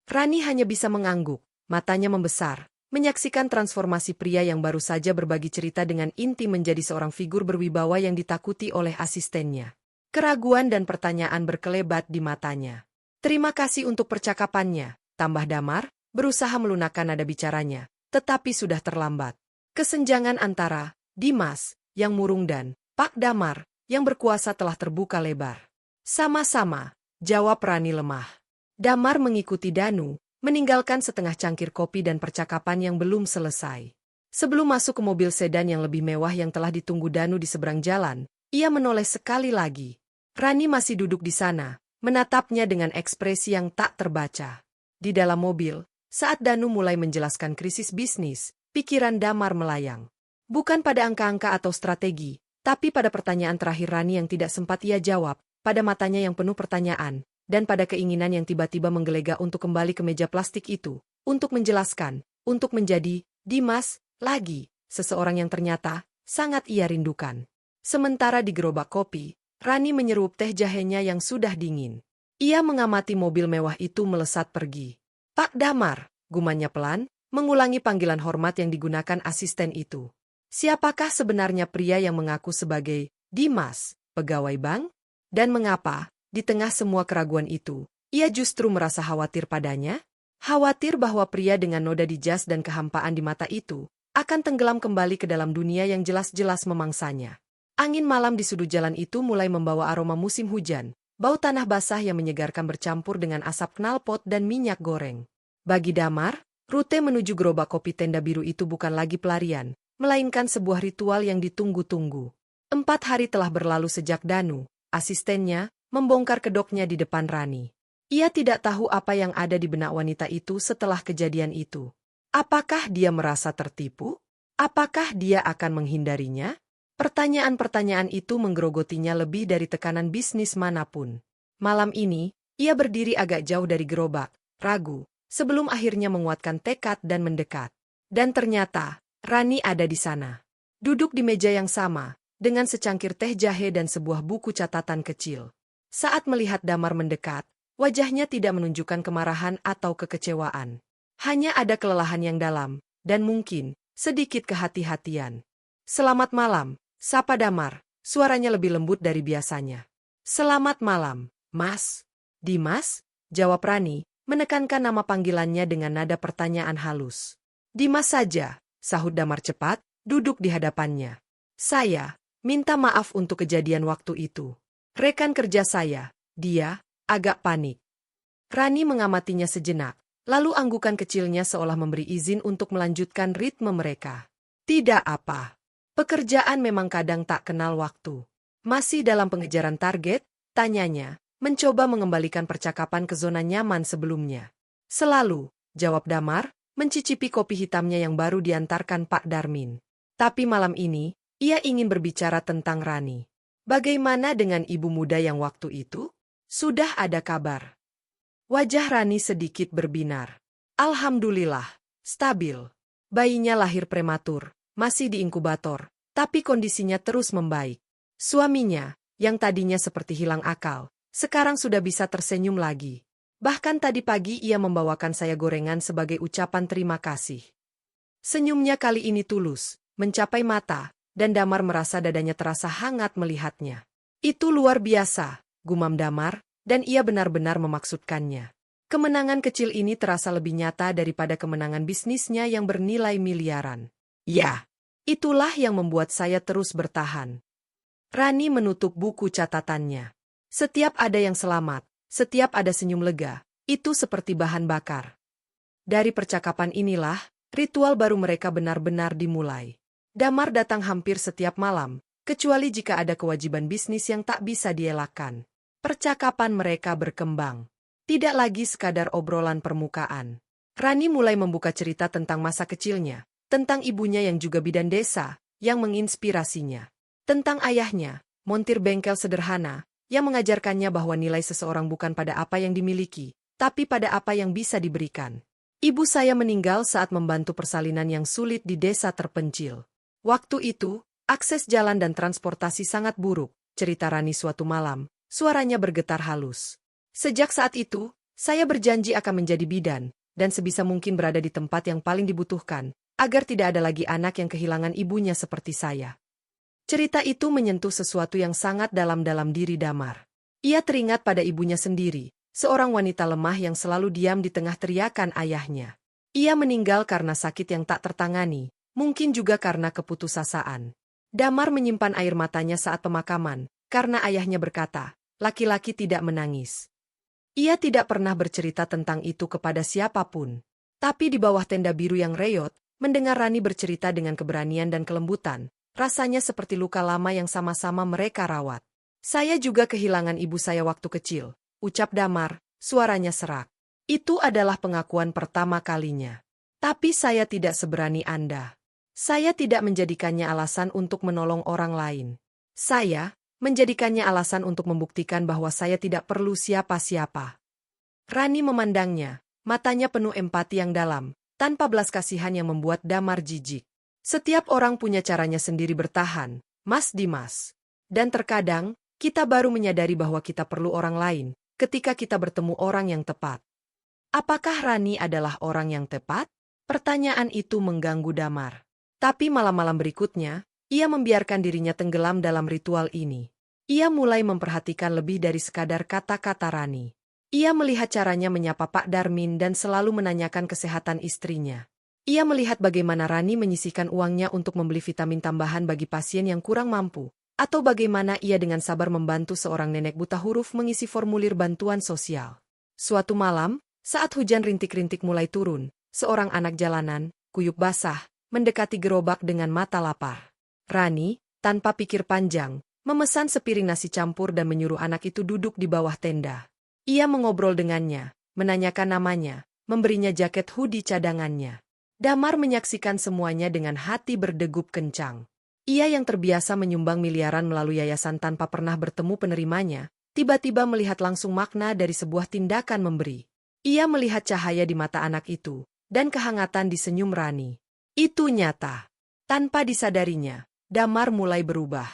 [SPEAKER 3] Rani hanya bisa mengangguk, matanya membesar, menyaksikan transformasi pria yang baru saja berbagi cerita dengan inti menjadi seorang figur berwibawa yang ditakuti oleh asistennya. Keraguan dan pertanyaan berkelebat di matanya. Terima kasih untuk percakapannya, tambah Damar, berusaha melunakkan nada bicaranya, tetapi sudah terlambat. Kesenjangan antara Dimas, yang murung dan Pak Damar, yang berkuasa telah terbuka lebar. Sama-sama, jawab Rani lemah. Damar mengikuti Danu, meninggalkan setengah cangkir kopi dan percakapan yang belum selesai. Sebelum masuk ke mobil sedan yang lebih mewah yang telah ditunggu Danu di seberang jalan, ia menoleh sekali lagi. Rani masih duduk di sana, menatapnya dengan ekspresi yang tak terbaca. Di dalam mobil, saat Danu mulai menjelaskan krisis bisnis, pikiran Damar melayang. Bukan pada angka-angka atau strategi, tapi pada pertanyaan terakhir Rani yang tidak sempat ia jawab, pada matanya yang penuh pertanyaan, dan pada keinginan yang tiba-tiba menggelegar untuk kembali ke meja plastik itu, untuk menjelaskan, untuk menjadi Dimas lagi, seseorang yang ternyata sangat ia rindukan. Sementara di gerobak kopi, Rani menyeruput teh jahenya yang sudah dingin. Ia mengamati mobil mewah itu melesat pergi. "Pak Damar," gumanya pelan, mengulangi panggilan hormat yang digunakan asisten itu. Siapakah sebenarnya pria yang mengaku sebagai Dimas, pegawai bank? Dan mengapa, di tengah semua keraguan itu, ia justru merasa khawatir padanya? Khawatir bahwa pria dengan noda di jas dan kehampaan di mata itu akan tenggelam kembali ke dalam dunia yang jelas-jelas memangsanya. Angin malam di sudut jalan itu mulai membawa aroma musim hujan, bau tanah basah yang menyegarkan bercampur dengan asap knalpot dan minyak goreng. Bagi Damar, rute menuju gerobak kopi tenda biru itu bukan lagi pelarian, melainkan sebuah ritual yang ditunggu-tunggu. 4 hari telah berlalu sejak Danu, asistennya, membongkar kedoknya di depan Rani. Ia tidak tahu apa yang ada di benak wanita itu setelah kejadian itu. Apakah dia merasa tertipu? Apakah dia akan menghindarinya? Pertanyaan-pertanyaan itu menggerogotinya lebih dari tekanan bisnis manapun. Malam ini, ia berdiri agak jauh dari gerobak, ragu, sebelum akhirnya menguatkan tekad dan mendekat. Dan ternyata, Rani ada di sana. Duduk di meja yang sama, dengan secangkir teh jahe dan sebuah buku catatan kecil. Saat melihat Damar mendekat, wajahnya tidak menunjukkan kemarahan atau kekecewaan. Hanya ada kelelahan yang dalam, dan mungkin sedikit kehati-hatian. "Selamat malam," sapa Damar, suaranya lebih lembut dari biasanya. "Selamat malam, Mas." "Dimas?" jawab Rani, menekankan nama panggilannya dengan nada pertanyaan halus. "Dimas saja," sahut Damar cepat, duduk di hadapannya. "Saya minta maaf untuk kejadian waktu itu. Rekan kerja saya, dia agak panik." Rani mengamatinya sejenak, lalu anggukan kecilnya seolah memberi izin untuk melanjutkan ritme mereka. "Tidak apa. Pekerjaan memang kadang tak kenal waktu." "Masih dalam pengejaran target?" tanyanya, mencoba mengembalikan percakapan ke zona nyaman sebelumnya. "Selalu," jawab Damar, mencicipi kopi hitamnya yang baru diantarkan Pak Darmin. Tapi malam ini, ia ingin berbicara tentang Rani. Bagaimana dengan ibu muda yang waktu itu? Sudah ada kabar? Wajah Rani sedikit berbinar. "Alhamdulillah, stabil. Bayinya lahir prematur, masih di inkubator, tapi kondisinya terus membaik. Suaminya, yang tadinya seperti hilang akal, sekarang sudah bisa tersenyum lagi. Bahkan tadi pagi ia membawakan saya gorengan sebagai ucapan terima kasih." Senyumnya kali ini tulus, mencapai mata, dan Damar merasa dadanya terasa hangat melihatnya. "Itu luar biasa," gumam Damar, dan ia benar-benar memaksudkannya. Kemenangan kecil ini terasa lebih nyata daripada kemenangan bisnisnya yang bernilai miliaran. "Ya, itulah yang membuat saya terus bertahan." Rani menutup buku catatannya. Setiap ada yang selamat, setiap ada senyum lega, itu seperti bahan bakar. Dari percakapan inilah, ritual baru mereka benar-benar dimulai. Damar datang hampir setiap malam, kecuali jika ada kewajiban bisnis yang tak bisa dielakkan. Percakapan mereka berkembang. Tidak lagi sekadar obrolan permukaan. Rani mulai membuka cerita tentang masa kecilnya, tentang ibunya yang juga bidan desa, yang menginspirasinya. Tentang ayahnya, montir bengkel sederhana, yang mengajarkannya bahwa nilai seseorang bukan pada apa yang dimiliki, tapi pada apa yang bisa diberikan. "Ibu saya meninggal saat membantu persalinan yang sulit di desa terpencil. Waktu itu, akses jalan dan transportasi sangat buruk," cerita Rani suatu malam, suaranya bergetar halus. "Sejak saat itu, saya berjanji akan menjadi bidan, dan sebisa mungkin berada di tempat yang paling dibutuhkan, agar tidak ada lagi anak yang kehilangan ibunya seperti saya." Cerita itu menyentuh sesuatu yang sangat dalam-dalam diri Damar. Ia teringat pada ibunya sendiri, seorang wanita lemah yang selalu diam di tengah teriakan ayahnya. Ia meninggal karena sakit yang tak tertangani, mungkin juga karena keputusasaan. Damar menyimpan air matanya saat pemakaman, karena ayahnya berkata, "Laki-laki tidak menangis." Ia tidak pernah bercerita tentang itu kepada siapapun. Tapi di bawah tenda biru yang reyot, mendengar Rani bercerita dengan keberanian dan kelembutan, rasanya seperti luka lama yang sama-sama mereka rawat. Saya juga kehilangan ibu saya waktu kecil, ucap Damar, suaranya serak. Itu adalah pengakuan pertama kalinya. Tapi saya tidak seberani Anda. Saya tidak menjadikannya alasan untuk menolong orang lain. Saya menjadikannya alasan untuk membuktikan bahwa saya tidak perlu siapa-siapa. Rani memandangnya, matanya penuh empati yang dalam, tanpa belas kasihan yang membuat Damar jijik. Setiap orang punya caranya sendiri bertahan, Mas Dimas. Dan terkadang, kita baru menyadari bahwa kita perlu orang lain, ketika kita bertemu orang yang tepat. Apakah Rani adalah orang yang tepat? Pertanyaan itu mengganggu Damar. Tapi malam-malam berikutnya, ia membiarkan dirinya tenggelam dalam ritual ini. Ia mulai memperhatikan lebih dari sekadar kata-kata Rani. Ia melihat caranya menyapa Pak Darmin dan selalu menanyakan kesehatan istrinya. Ia melihat bagaimana Rani menyisihkan uangnya untuk membeli vitamin tambahan bagi pasien yang kurang mampu, atau bagaimana ia dengan sabar membantu seorang nenek buta huruf mengisi formulir bantuan sosial. Suatu malam, saat hujan rintik-rintik mulai turun, seorang anak jalanan, kuyup basah, mendekati gerobak dengan mata lapar. Rani, tanpa pikir panjang, memesan sepiring nasi campur dan menyuruh anak itu duduk di bawah tenda. Ia mengobrol dengannya, menanyakan namanya, memberinya jaket hoodie cadangannya. Damar menyaksikan semuanya dengan hati berdegup kencang. Ia yang terbiasa menyumbang miliaran melalui yayasan tanpa pernah bertemu penerimanya, tiba-tiba melihat langsung makna dari sebuah tindakan memberi. Ia melihat cahaya di mata anak itu, dan kehangatan di senyum Rani. Itu nyata. Tanpa disadarinya, Damar mulai berubah.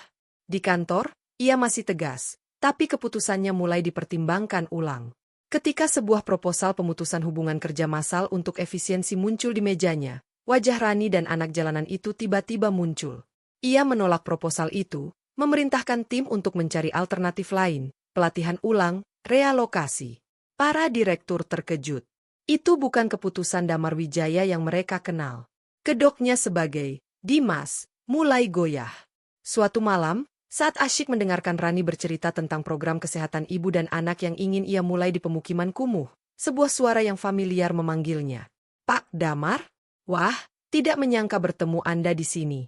[SPEAKER 3] Di kantor, ia masih tegas. Tapi keputusannya mulai dipertimbangkan ulang. Ketika sebuah proposal pemutusan hubungan kerja massal untuk efisiensi muncul di mejanya, wajah Rani dan anak jalanan itu tiba-tiba muncul. Ia menolak proposal itu, memerintahkan tim untuk mencari alternatif lain, pelatihan ulang, realokasi. Para direktur terkejut. Itu bukan keputusan Damar Wijaya yang mereka kenal. Kedoknya sebagai Dimas mulai goyah. Suatu malam, saat asyik mendengarkan Rani bercerita tentang program kesehatan ibu dan anak yang ingin ia mulai di pemukiman kumuh, sebuah suara yang familiar memanggilnya. Pak Damar? Wah, tidak menyangka bertemu Anda di sini.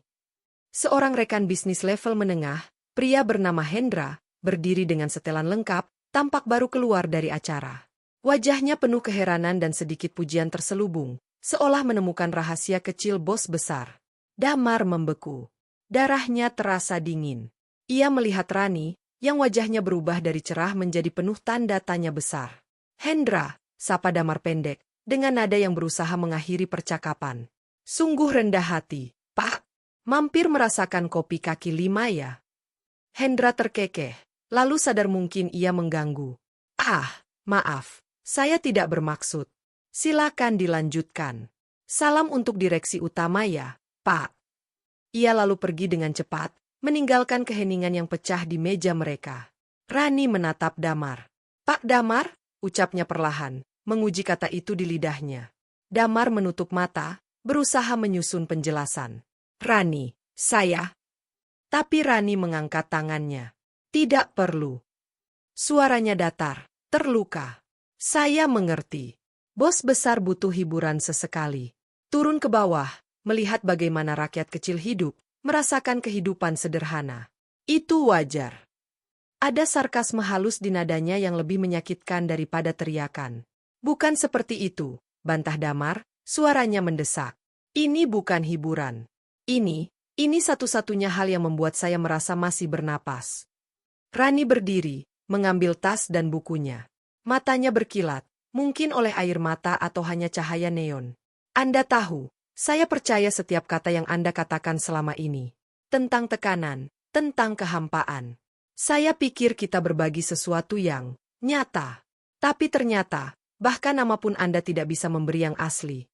[SPEAKER 3] Seorang rekan bisnis level menengah, pria bernama Hendra, berdiri dengan setelan lengkap, tampak baru keluar dari acara. Wajahnya penuh keheranan dan sedikit pujian terselubung, seolah menemukan rahasia kecil bos besar. Damar membeku. Darahnya terasa dingin. Ia melihat Rani, yang wajahnya berubah dari cerah menjadi penuh tanda tanya besar. Hendra, sapa Damar pendek, dengan nada yang berusaha mengakhiri percakapan. Sungguh rendah hati, Pak. Mampir merasakan kopi kaki lima ya? Hendra terkekeh, lalu sadar mungkin ia mengganggu. Maaf, saya tidak bermaksud. Silakan dilanjutkan. Salam untuk direksi utama ya, Pak. Ia lalu pergi dengan cepat, meninggalkan keheningan yang pecah di meja mereka. Rani menatap Damar. Pak Damar, ucapnya perlahan, menguji kata itu di lidahnya. Damar menutup mata, berusaha menyusun penjelasan. Rani, saya. Tapi Rani mengangkat tangannya. Tidak perlu. Suaranya datar, terluka. Saya mengerti. Bos besar butuh hiburan sesekali. Turun ke bawah, melihat bagaimana rakyat kecil hidup, merasakan kehidupan sederhana. Itu wajar. Ada sarkasme halus di nadanya yang lebih menyakitkan daripada teriakan. Bukan seperti itu, bantah Damar, suaranya mendesak. Ini bukan hiburan. Ini satu-satunya hal yang membuat saya merasa masih bernapas. Rani berdiri, mengambil tas dan bukunya. Matanya berkilat, mungkin oleh air mata atau hanya cahaya neon. Anda tahu, saya percaya setiap kata yang Anda katakan selama ini. Tentang tekanan, tentang kehampaan. Saya pikir kita berbagi sesuatu yang nyata. Tapi ternyata, bahkan nama pun Anda tidak bisa memberi yang asli.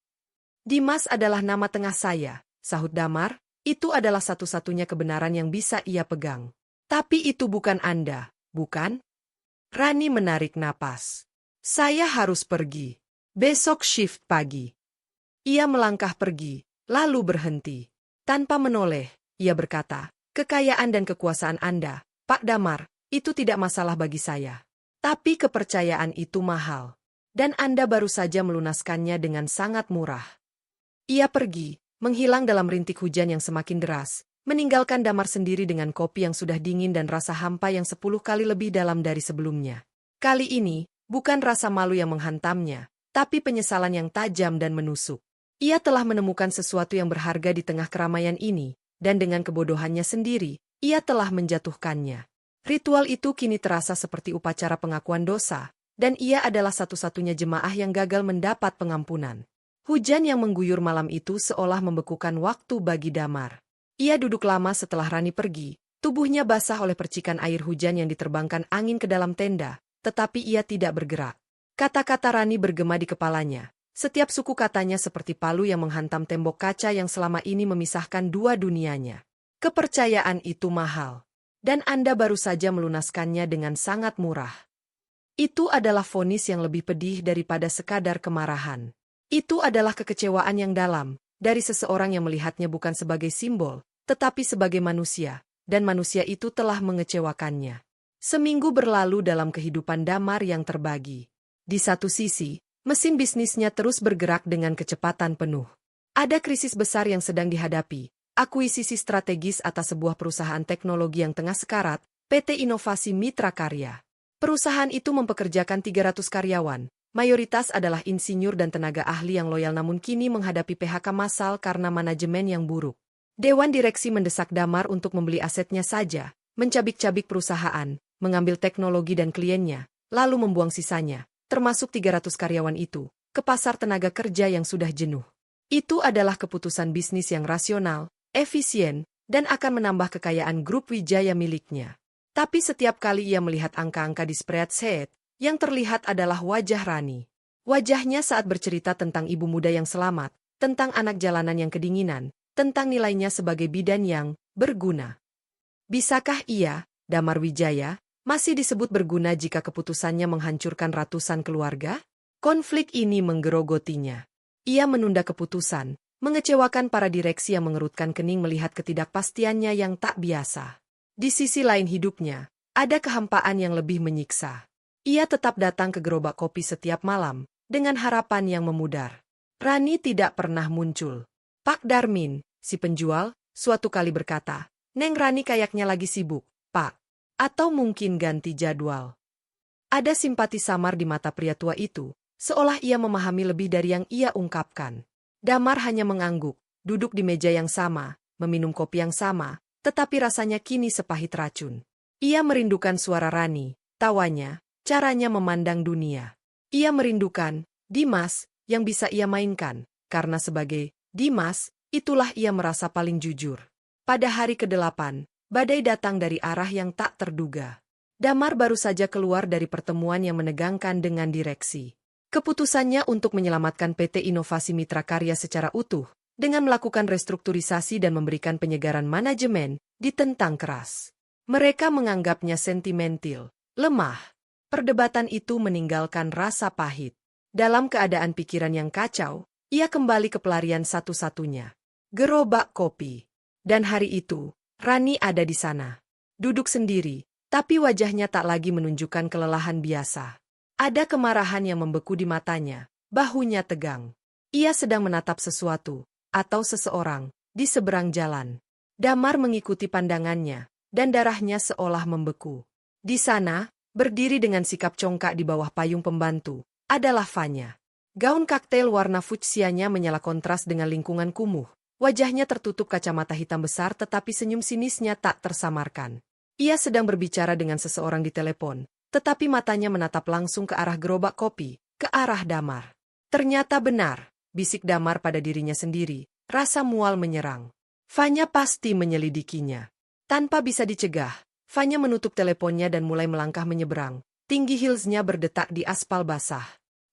[SPEAKER 3] Dimas adalah nama tengah saya, sahut Damar, itu adalah satu-satunya kebenaran yang bisa ia pegang. Tapi itu bukan Anda, bukan? Rani menarik napas. Saya harus pergi. Besok shift pagi. Ia melangkah pergi, lalu berhenti. Tanpa menoleh, ia berkata, kekayaan dan kekuasaan Anda, Pak Damar, itu tidak masalah bagi saya. Tapi kepercayaan itu mahal. Dan Anda baru saja melunaskannya dengan sangat murah. Ia pergi, menghilang dalam rintik hujan yang semakin deras, meninggalkan Damar sendiri dengan kopi yang sudah dingin dan rasa hampa yang 10 kali lebih dalam dari sebelumnya. Kali ini, bukan rasa malu yang menghantamnya, tapi penyesalan yang tajam dan menusuk. Ia telah menemukan sesuatu yang berharga di tengah keramaian ini, dan dengan kebodohannya sendiri, ia telah menjatuhkannya. Ritual itu kini terasa seperti upacara pengakuan dosa, dan ia adalah satu-satunya jemaah yang gagal mendapat pengampunan. Hujan yang mengguyur malam itu seolah membekukan waktu bagi Damar. Ia duduk lama setelah Rani pergi, tubuhnya basah oleh percikan air hujan yang diterbangkan angin ke dalam tenda, tetapi ia tidak bergerak. Kata-kata Rani bergema di kepalanya. Setiap suku katanya seperti palu yang menghantam tembok kaca yang selama ini memisahkan dua dunianya. Kepercayaan itu mahal. Dan Anda baru saja melunaskannya dengan sangat murah. Itu adalah vonis yang lebih pedih daripada sekadar kemarahan. Itu adalah kekecewaan yang dalam, dari seseorang yang melihatnya bukan sebagai simbol, tetapi sebagai manusia, dan manusia itu telah mengecewakannya. Seminggu berlalu dalam kehidupan Damar yang terbagi. Di satu sisi, mesin bisnisnya terus bergerak dengan kecepatan penuh. Ada krisis besar yang sedang dihadapi, akuisisi strategis atas sebuah perusahaan teknologi yang tengah sekarat, PT Inovasi Mitra Karya. Perusahaan itu mempekerjakan 300 karyawan, mayoritas adalah insinyur dan tenaga ahli yang loyal namun kini menghadapi PHK massal karena manajemen yang buruk. Dewan direksi mendesak Damar untuk membeli asetnya saja, mencabik-cabik perusahaan, mengambil teknologi dan kliennya, lalu membuang sisanya, termasuk 300 karyawan itu, ke pasar tenaga kerja yang sudah jenuh. Itu adalah keputusan bisnis yang rasional, efisien, dan akan menambah kekayaan grup Wijaya miliknya. Tapi setiap kali ia melihat angka-angka di spreadsheet, yang terlihat adalah wajah Rani. Wajahnya saat bercerita tentang ibu muda yang selamat, tentang anak jalanan yang kedinginan, tentang nilainya sebagai bidan yang berguna. Bisakah ia, Damar Wijaya, masih disebut berguna jika keputusannya menghancurkan ratusan keluarga? Konflik ini menggerogotinya. Ia menunda keputusan, mengecewakan para direksi yang mengerutkan kening melihat ketidakpastiannya yang tak biasa. Di sisi lain hidupnya, ada kehampaan yang lebih menyiksa. Ia tetap datang ke gerobak kopi setiap malam, dengan harapan yang memudar. Rani tidak pernah muncul. Pak Darmin, si penjual, suatu kali berkata, "Neng Rani kayaknya lagi sibuk, Pak. Atau mungkin ganti jadwal." Ada simpati samar di mata pria tua itu, seolah ia memahami lebih dari yang ia ungkapkan. Damar hanya mengangguk, duduk di meja yang sama, meminum kopi yang sama, tetapi rasanya kini sepahit racun. Ia merindukan suara Rani, tawanya, caranya memandang dunia. Ia merindukan Dimas yang bisa ia mainkan, karena sebagai Dimas, itulah ia merasa paling jujur. Pada hari ke-8, badai datang dari arah yang tak terduga. Damar baru saja keluar dari pertemuan yang menegangkan dengan direksi. Keputusannya untuk menyelamatkan PT Inovasi Mitra Karya secara utuh, dengan melakukan restrukturisasi dan memberikan penyegaran manajemen, ditentang keras. Mereka menganggapnya sentimental, lemah. Perdebatan itu meninggalkan rasa pahit. Dalam keadaan pikiran yang kacau, ia kembali ke pelarian satu-satunya. Gerobak kopi. Dan hari itu, Rani ada di sana. Duduk sendiri, tapi wajahnya tak lagi menunjukkan kelelahan biasa. Ada kemarahan yang membeku di matanya, bahunya tegang. Ia sedang menatap sesuatu, atau seseorang, di seberang jalan. Damar mengikuti pandangannya, dan darahnya seolah membeku. Di sana, berdiri dengan sikap congkak di bawah payung pembantu, adalah Fanya. Gaun kaktail warna fuchsianya menyala kontras dengan lingkungan kumuh. Wajahnya tertutup kacamata hitam besar tetapi senyum sinisnya tak tersamarkan. Ia sedang berbicara dengan seseorang di telepon, tetapi matanya menatap langsung ke arah gerobak kopi, ke arah Damar. Ternyata benar, bisik Damar pada dirinya sendiri, rasa mual menyerang. Fanya pasti menyelidikinya. Tanpa bisa dicegah, Fanya menutup teleponnya dan mulai melangkah menyeberang. Tinggi heelsnya berdetak di aspal basah.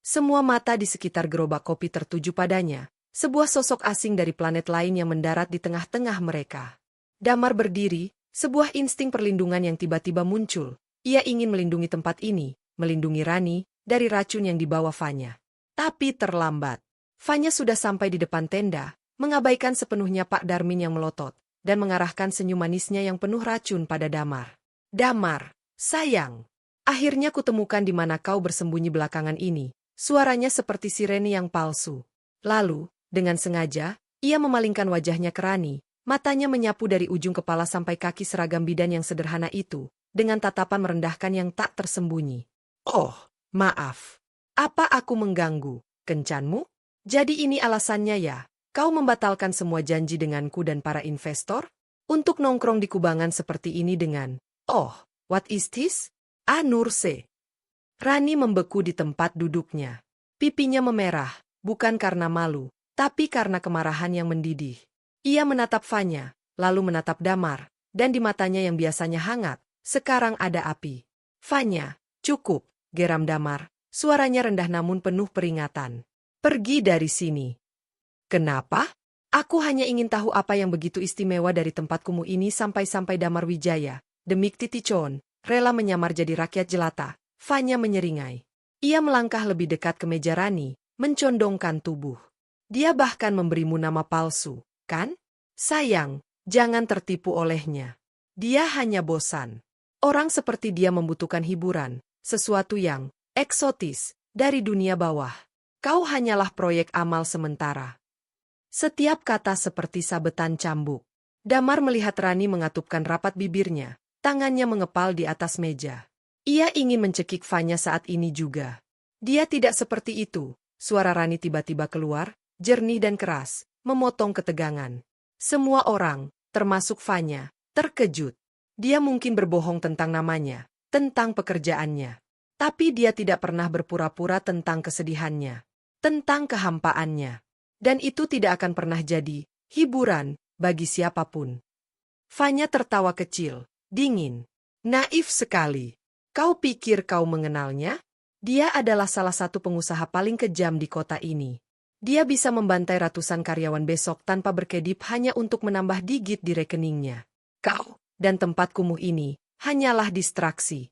[SPEAKER 3] Semua mata di sekitar gerobak kopi tertuju padanya, sebuah sosok asing dari planet lain yang mendarat di tengah-tengah mereka. Damar berdiri, sebuah insting perlindungan yang tiba-tiba muncul. Ia ingin melindungi tempat ini, melindungi Rani, dari racun yang dibawa Fanya. Tapi terlambat. Fanya sudah sampai di depan tenda, mengabaikan sepenuhnya Pak Darmin yang melotot, dan mengarahkan senyum manisnya yang penuh racun pada Damar. "Damar, sayang. Akhirnya kutemukan di mana kau bersembunyi belakangan ini." Suaranya seperti sirene yang palsu. Lalu, dengan sengaja, Ia memalingkan wajahnya ke Rani, matanya menyapu dari ujung kepala sampai kaki seragam bidan yang sederhana itu, dengan tatapan merendahkan yang tak tersembunyi. Oh, maaf. Apa aku mengganggu, kencanmu? Jadi ini alasannya ya, kau membatalkan semua janji denganku dan para investor? Untuk nongkrong di kubangan seperti ini dengan, oh, what is this? Nurse. Rani membeku di tempat duduknya. Pipinya memerah, bukan karena malu, tapi karena kemarahan yang mendidih. Ia menatap Fanya, lalu menatap Damar, dan di matanya yang biasanya hangat, sekarang ada api. Fanya, cukup, geram Damar, suaranya rendah namun penuh peringatan. Pergi dari sini. Kenapa? Aku hanya ingin tahu apa yang begitu istimewa dari tempat kumuh ini sampai-sampai Damar Wijaya, demi Titicon, rela menyamar jadi rakyat jelata. Fanya menyeringai. Ia melangkah lebih dekat ke meja Rani, mencondongkan tubuh. Dia bahkan memberimu nama palsu, kan? Sayang, jangan tertipu olehnya. Dia hanya bosan. Orang seperti dia membutuhkan hiburan, sesuatu yang eksotis, dari dunia bawah. Kau hanyalah proyek amal sementara. Setiap kata seperti sabetan cambuk. Damar melihat Rani mengatupkan rapat bibirnya, tangannya mengepal di atas meja. Ia ingin mencekik Fanya saat ini juga. Dia tidak seperti itu. Suara Rani tiba-tiba keluar, jernih dan keras, memotong ketegangan. Semua orang, termasuk Fanya, terkejut. Dia mungkin berbohong tentang namanya, tentang pekerjaannya. Tapi dia tidak pernah berpura-pura tentang kesedihannya, tentang kehampaannya. Dan itu tidak akan pernah jadi hiburan bagi siapapun. Fanya tertawa kecil, dingin. Naif sekali. Kau pikir kau mengenalnya? Dia adalah salah satu pengusaha paling kejam di kota ini. Dia bisa membantai ratusan karyawan besok tanpa berkedip hanya untuk menambah digit di rekeningnya. Kau dan tempat kumuh ini hanyalah distraksi.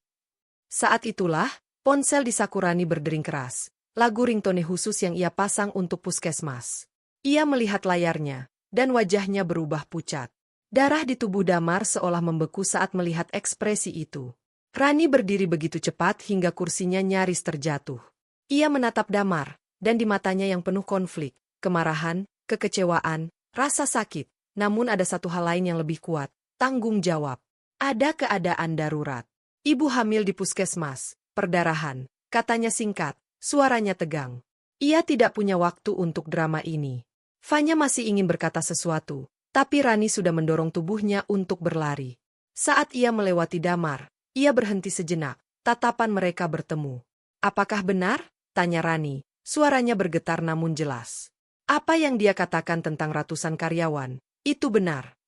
[SPEAKER 3] Saat itulah, ponsel di Sakurani berdering keras. Lagu ringtone khusus yang ia pasang untuk puskesmas. Ia melihat layarnya, dan wajahnya berubah pucat. Darah di tubuh Damar seolah membeku saat melihat ekspresi itu. Rani berdiri begitu cepat hingga kursinya nyaris terjatuh. Ia menatap Damar, dan di matanya yang penuh konflik, kemarahan, kekecewaan, rasa sakit. Namun ada satu hal lain yang lebih kuat, tanggung jawab. Ada keadaan darurat. Ibu hamil di puskesmas, perdarahan, katanya singkat. Suaranya tegang. Ia tidak punya waktu untuk drama ini. Fanya masih ingin berkata sesuatu, tapi Rani sudah mendorong tubuhnya untuk berlari. Saat ia melewati Damar, ia berhenti sejenak, tatapan mereka bertemu. Apakah benar? Tanya Rani, suaranya bergetar namun jelas. Apa yang dia katakan tentang ratusan karyawan, itu benar.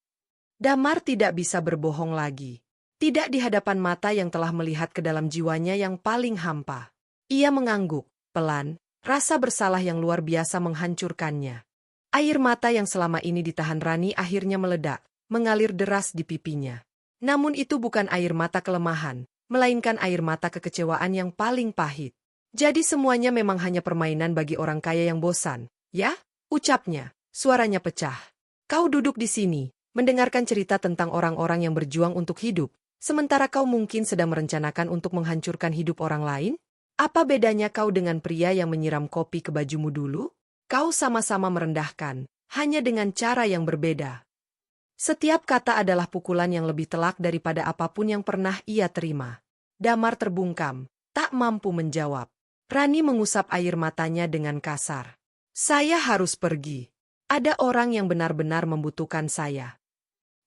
[SPEAKER 3] Damar tidak bisa berbohong lagi. Tidak di hadapan mata yang telah melihat ke dalam jiwanya yang paling hampa. Ia mengangguk, pelan, rasa bersalah yang luar biasa menghancurkannya. Air mata yang selama ini ditahan Rani akhirnya meledak, mengalir deras di pipinya. Namun itu bukan air mata kelemahan, melainkan air mata kekecewaan yang paling pahit. Jadi semuanya memang hanya permainan bagi orang kaya yang bosan, ya? Ucapnya, suaranya pecah. Kau duduk di sini, mendengarkan cerita tentang orang-orang yang berjuang untuk hidup, sementara kau mungkin sedang merencanakan untuk menghancurkan hidup orang lain? Apa bedanya kau dengan pria yang menyiram kopi ke bajumu dulu? Kau sama-sama merendahkan, hanya dengan cara yang berbeda. Setiap kata adalah pukulan yang lebih telak daripada apapun yang pernah ia terima. Damar terbungkam, tak mampu menjawab. Rani mengusap air matanya dengan kasar. Saya harus pergi. Ada orang yang benar-benar membutuhkan saya.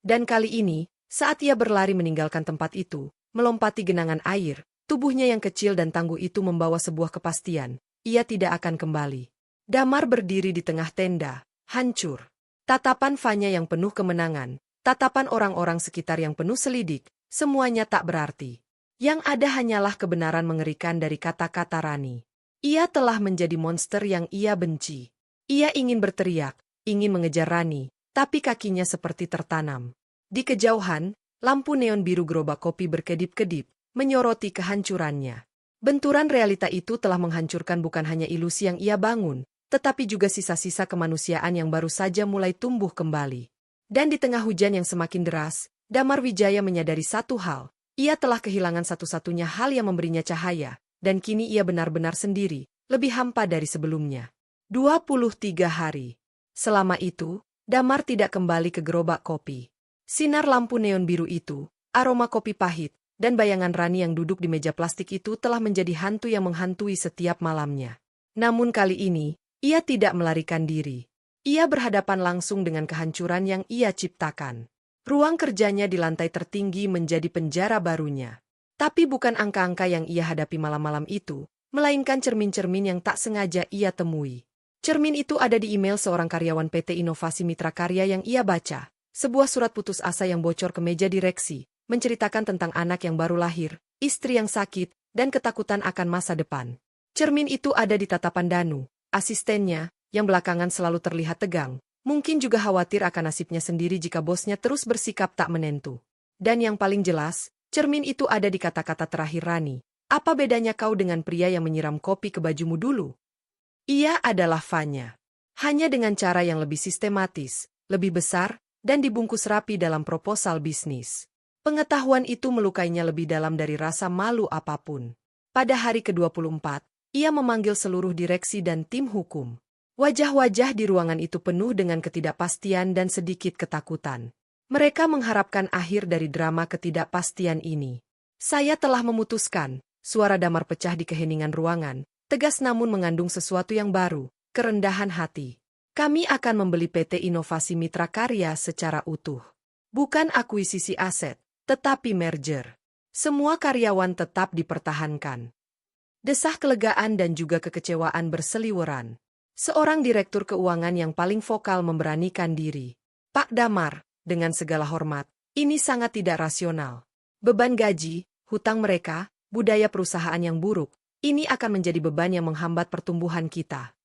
[SPEAKER 3] Dan kali ini, saat ia berlari meninggalkan tempat itu, melompati genangan air, tubuhnya yang kecil dan tangguh itu membawa sebuah kepastian, ia tidak akan kembali. Damar berdiri di tengah tenda, hancur. Tatapan Fanya yang penuh kemenangan, tatapan orang-orang sekitar yang penuh selidik, semuanya tak berarti. Yang ada hanyalah kebenaran mengerikan dari kata-kata Rani. Ia telah menjadi monster yang ia benci. Ia ingin berteriak, ingin mengejar Rani, tapi kakinya seperti tertanam. Di kejauhan, lampu neon biru gerobak kopi berkedip-kedip, menyoroti kehancurannya. Benturan realita itu telah menghancurkan bukan hanya ilusi yang ia bangun, tetapi juga sisa-sisa kemanusiaan yang baru saja mulai tumbuh kembali. Dan di tengah hujan yang semakin deras, Damar Wijaya menyadari satu hal, ia telah kehilangan satu-satunya hal yang memberinya cahaya, dan kini ia benar-benar sendiri, lebih hampa dari sebelumnya. 23 hari. Selama itu, Damar tidak kembali ke gerobak kopi. Sinar lampu neon biru itu, aroma kopi pahit, dan bayangan Rani yang duduk di meja plastik itu telah menjadi hantu yang menghantui setiap malamnya. Namun kali ini, ia tidak melarikan diri. Ia berhadapan langsung dengan kehancuran yang ia ciptakan. Ruang kerjanya di lantai tertinggi menjadi penjara barunya. Tapi bukan angka-angka yang ia hadapi malam-malam itu, melainkan cermin-cermin yang tak sengaja ia temui. Cermin itu ada di email seorang karyawan PT Inovasi Mitra Karya yang ia baca. Sebuah surat putus asa yang bocor ke meja direksi, menceritakan tentang anak yang baru lahir, istri yang sakit, dan ketakutan akan masa depan. Cermin itu ada di tatapan Danu, asistennya, yang belakangan selalu terlihat tegang, mungkin juga khawatir akan nasibnya sendiri jika bosnya terus bersikap tak menentu. Dan yang paling jelas, cermin itu ada di kata-kata terakhir Rani. Apa bedanya kau dengan pria yang menyiram kopi ke bajumu dulu? Ia adalah Fanya. Hanya dengan cara yang lebih sistematis, lebih besar, dan dibungkus rapi dalam proposal bisnis. Pengetahuan itu melukainya lebih dalam dari rasa malu apapun. Pada hari ke-24, ia memanggil seluruh direksi dan tim hukum. Wajah-wajah di ruangan itu penuh dengan ketidakpastian dan sedikit ketakutan. Mereka mengharapkan akhir dari drama ketidakpastian ini. Saya telah memutuskan, suara Damar pecah di keheningan ruangan, tegas namun mengandung sesuatu yang baru, kerendahan hati. Kami akan membeli PT Inovasi Mitra Karya secara utuh. Bukan akuisisi aset, tetapi merger. Semua karyawan tetap dipertahankan. Desah kelegaan dan juga kekecewaan berseliweran. Seorang direktur keuangan yang paling vokal memberanikan diri. Pak Damar, dengan segala hormat, ini sangat tidak rasional. Beban gaji, hutang mereka, budaya perusahaan yang buruk, ini akan menjadi beban yang menghambat pertumbuhan kita.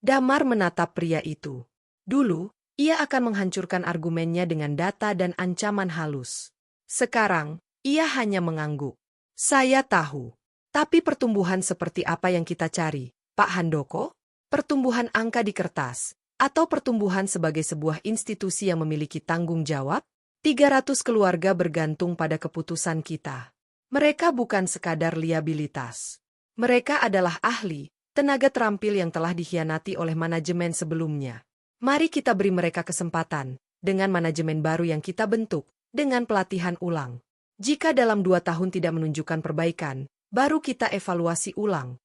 [SPEAKER 3] Damar menatap pria itu. Dulu, ia akan menghancurkan argumennya dengan data dan ancaman halus. Sekarang, ia hanya mengangguk. Saya tahu. Tapi pertumbuhan seperti apa yang kita cari, Pak Handoko? Pertumbuhan angka di kertas, atau pertumbuhan sebagai sebuah institusi yang memiliki tanggung jawab? 300 keluarga bergantung pada keputusan kita. Mereka bukan sekadar liabilitas. Mereka adalah ahli, tenaga terampil yang telah dikhianati oleh manajemen sebelumnya. Mari kita beri mereka kesempatan, dengan manajemen baru yang kita bentuk, dengan pelatihan ulang. Jika dalam 2 tahun tidak menunjukkan perbaikan, baru kita evaluasi ulang.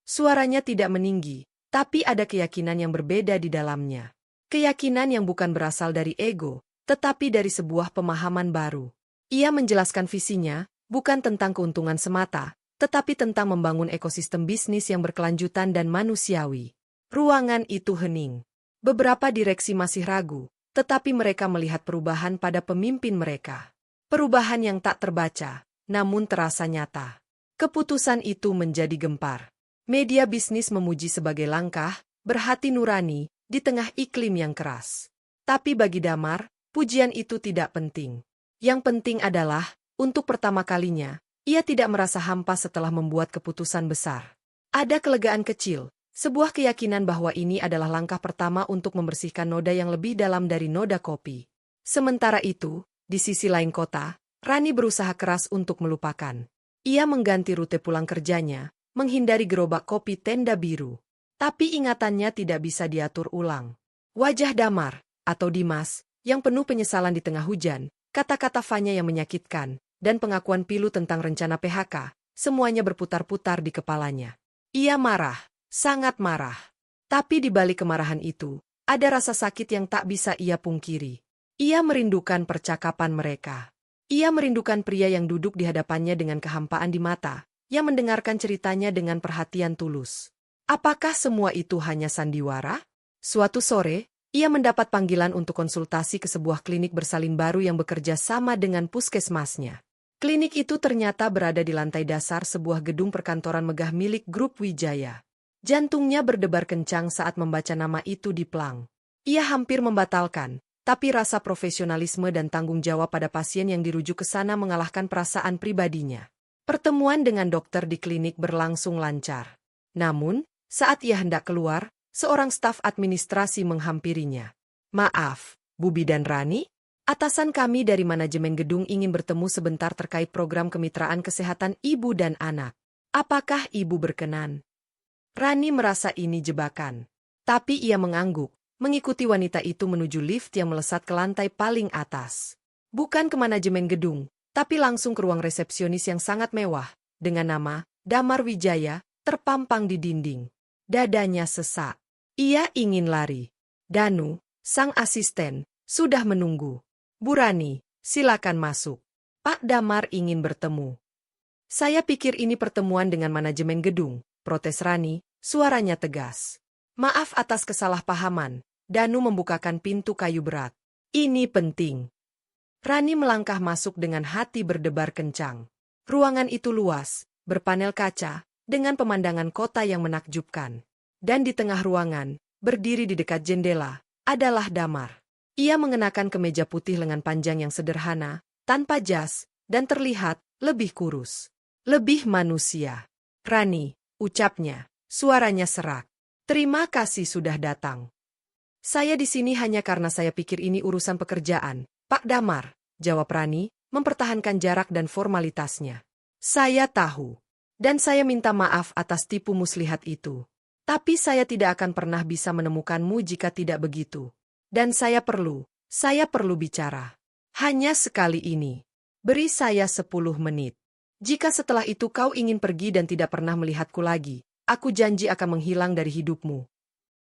[SPEAKER 3] Suaranya tidak meninggi, tapi ada keyakinan yang berbeda di dalamnya. Keyakinan yang bukan berasal dari ego, tetapi dari sebuah pemahaman baru. Ia menjelaskan visinya, bukan tentang keuntungan semata, tetapi tentang membangun ekosistem bisnis yang berkelanjutan dan manusiawi. Ruangan itu hening. Beberapa direksi masih ragu, tetapi mereka melihat perubahan pada pemimpin mereka. Perubahan yang tak terbaca, namun terasa nyata. Keputusan itu menjadi gempar. Media bisnis memuji sebagai langkah, berhati nurani, di tengah iklim yang keras. Tapi bagi Damar, pujian itu tidak penting. Yang penting adalah, untuk pertama kalinya, ia tidak merasa hampa setelah membuat keputusan besar. Ada kelegaan kecil, sebuah keyakinan bahwa ini adalah langkah pertama untuk membersihkan noda yang lebih dalam dari noda kopi. Sementara itu, di sisi lain kota, Rani berusaha keras untuk melupakan. Ia mengganti rute pulang kerjanya, menghindari gerobak kopi tenda biru. Tapi ingatannya tidak bisa diatur ulang. Wajah Damar, atau Dimas, yang penuh penyesalan di tengah hujan, kata-kata Fanya yang menyakitkan, dan pengakuan Pilu tentang rencana PHK, semuanya berputar-putar di kepalanya. Ia marah, sangat marah. Tapi di balik kemarahan itu, ada rasa sakit yang tak bisa ia pungkiri. Ia merindukan percakapan mereka. Ia merindukan pria yang duduk di hadapannya dengan kehampaan di mata, yang mendengarkan ceritanya dengan perhatian tulus. Apakah semua itu hanya sandiwara? Suatu sore, ia mendapat panggilan untuk konsultasi ke sebuah klinik bersalin baru yang bekerja sama dengan puskesmasnya. Klinik itu ternyata berada di lantai dasar sebuah gedung perkantoran megah milik Grup Wijaya. Jantungnya berdebar kencang saat membaca nama itu di plang. Ia hampir membatalkan, tapi rasa profesionalisme dan tanggung jawab pada pasien yang dirujuk ke sana mengalahkan perasaan pribadinya. Pertemuan dengan dokter di klinik berlangsung lancar. Namun, saat ia hendak keluar, seorang staf administrasi menghampirinya. Maaf, Bubi dan Rani? Atasan kami dari manajemen gedung ingin bertemu sebentar terkait program kemitraan kesehatan ibu dan anak. Apakah ibu berkenan? Rani merasa ini jebakan. Tapi ia mengangguk, mengikuti wanita itu menuju lift yang melesat ke lantai paling atas. Bukan ke manajemen gedung, tapi langsung ke ruang resepsionis yang sangat mewah, dengan nama Damar Wijaya terpampang di dinding. Dadanya sesak. Ia ingin lari. Danu, sang asisten, sudah menunggu. Bu Rani, silakan masuk. Pak Damar ingin bertemu. Saya pikir ini pertemuan dengan manajemen gedung, protes Rani, suaranya tegas. Maaf atas kesalahpahaman, Danu membukakan pintu kayu berat. Ini penting. Rani melangkah masuk dengan hati berdebar kencang. Ruangan itu luas, berpanel kaca, dengan pemandangan kota yang menakjubkan. Dan di tengah ruangan, berdiri di dekat jendela, adalah Damar. Ia mengenakan kemeja putih lengan panjang yang sederhana, tanpa jas, dan terlihat lebih kurus. Lebih manusia. Rani, ucapnya, suaranya serak. Terima kasih sudah datang. Saya di sini hanya karena saya pikir ini urusan pekerjaan, Pak Damar, jawab Rani, mempertahankan jarak dan formalitasnya. Saya tahu. Dan saya minta maaf atas tipu muslihat itu. Tapi saya tidak akan pernah bisa menemukanmu jika tidak begitu. Dan saya perlu bicara. Hanya sekali ini. Beri saya 10 menit. Jika setelah itu kau ingin pergi dan tidak pernah melihatku lagi, aku janji akan menghilang dari hidupmu.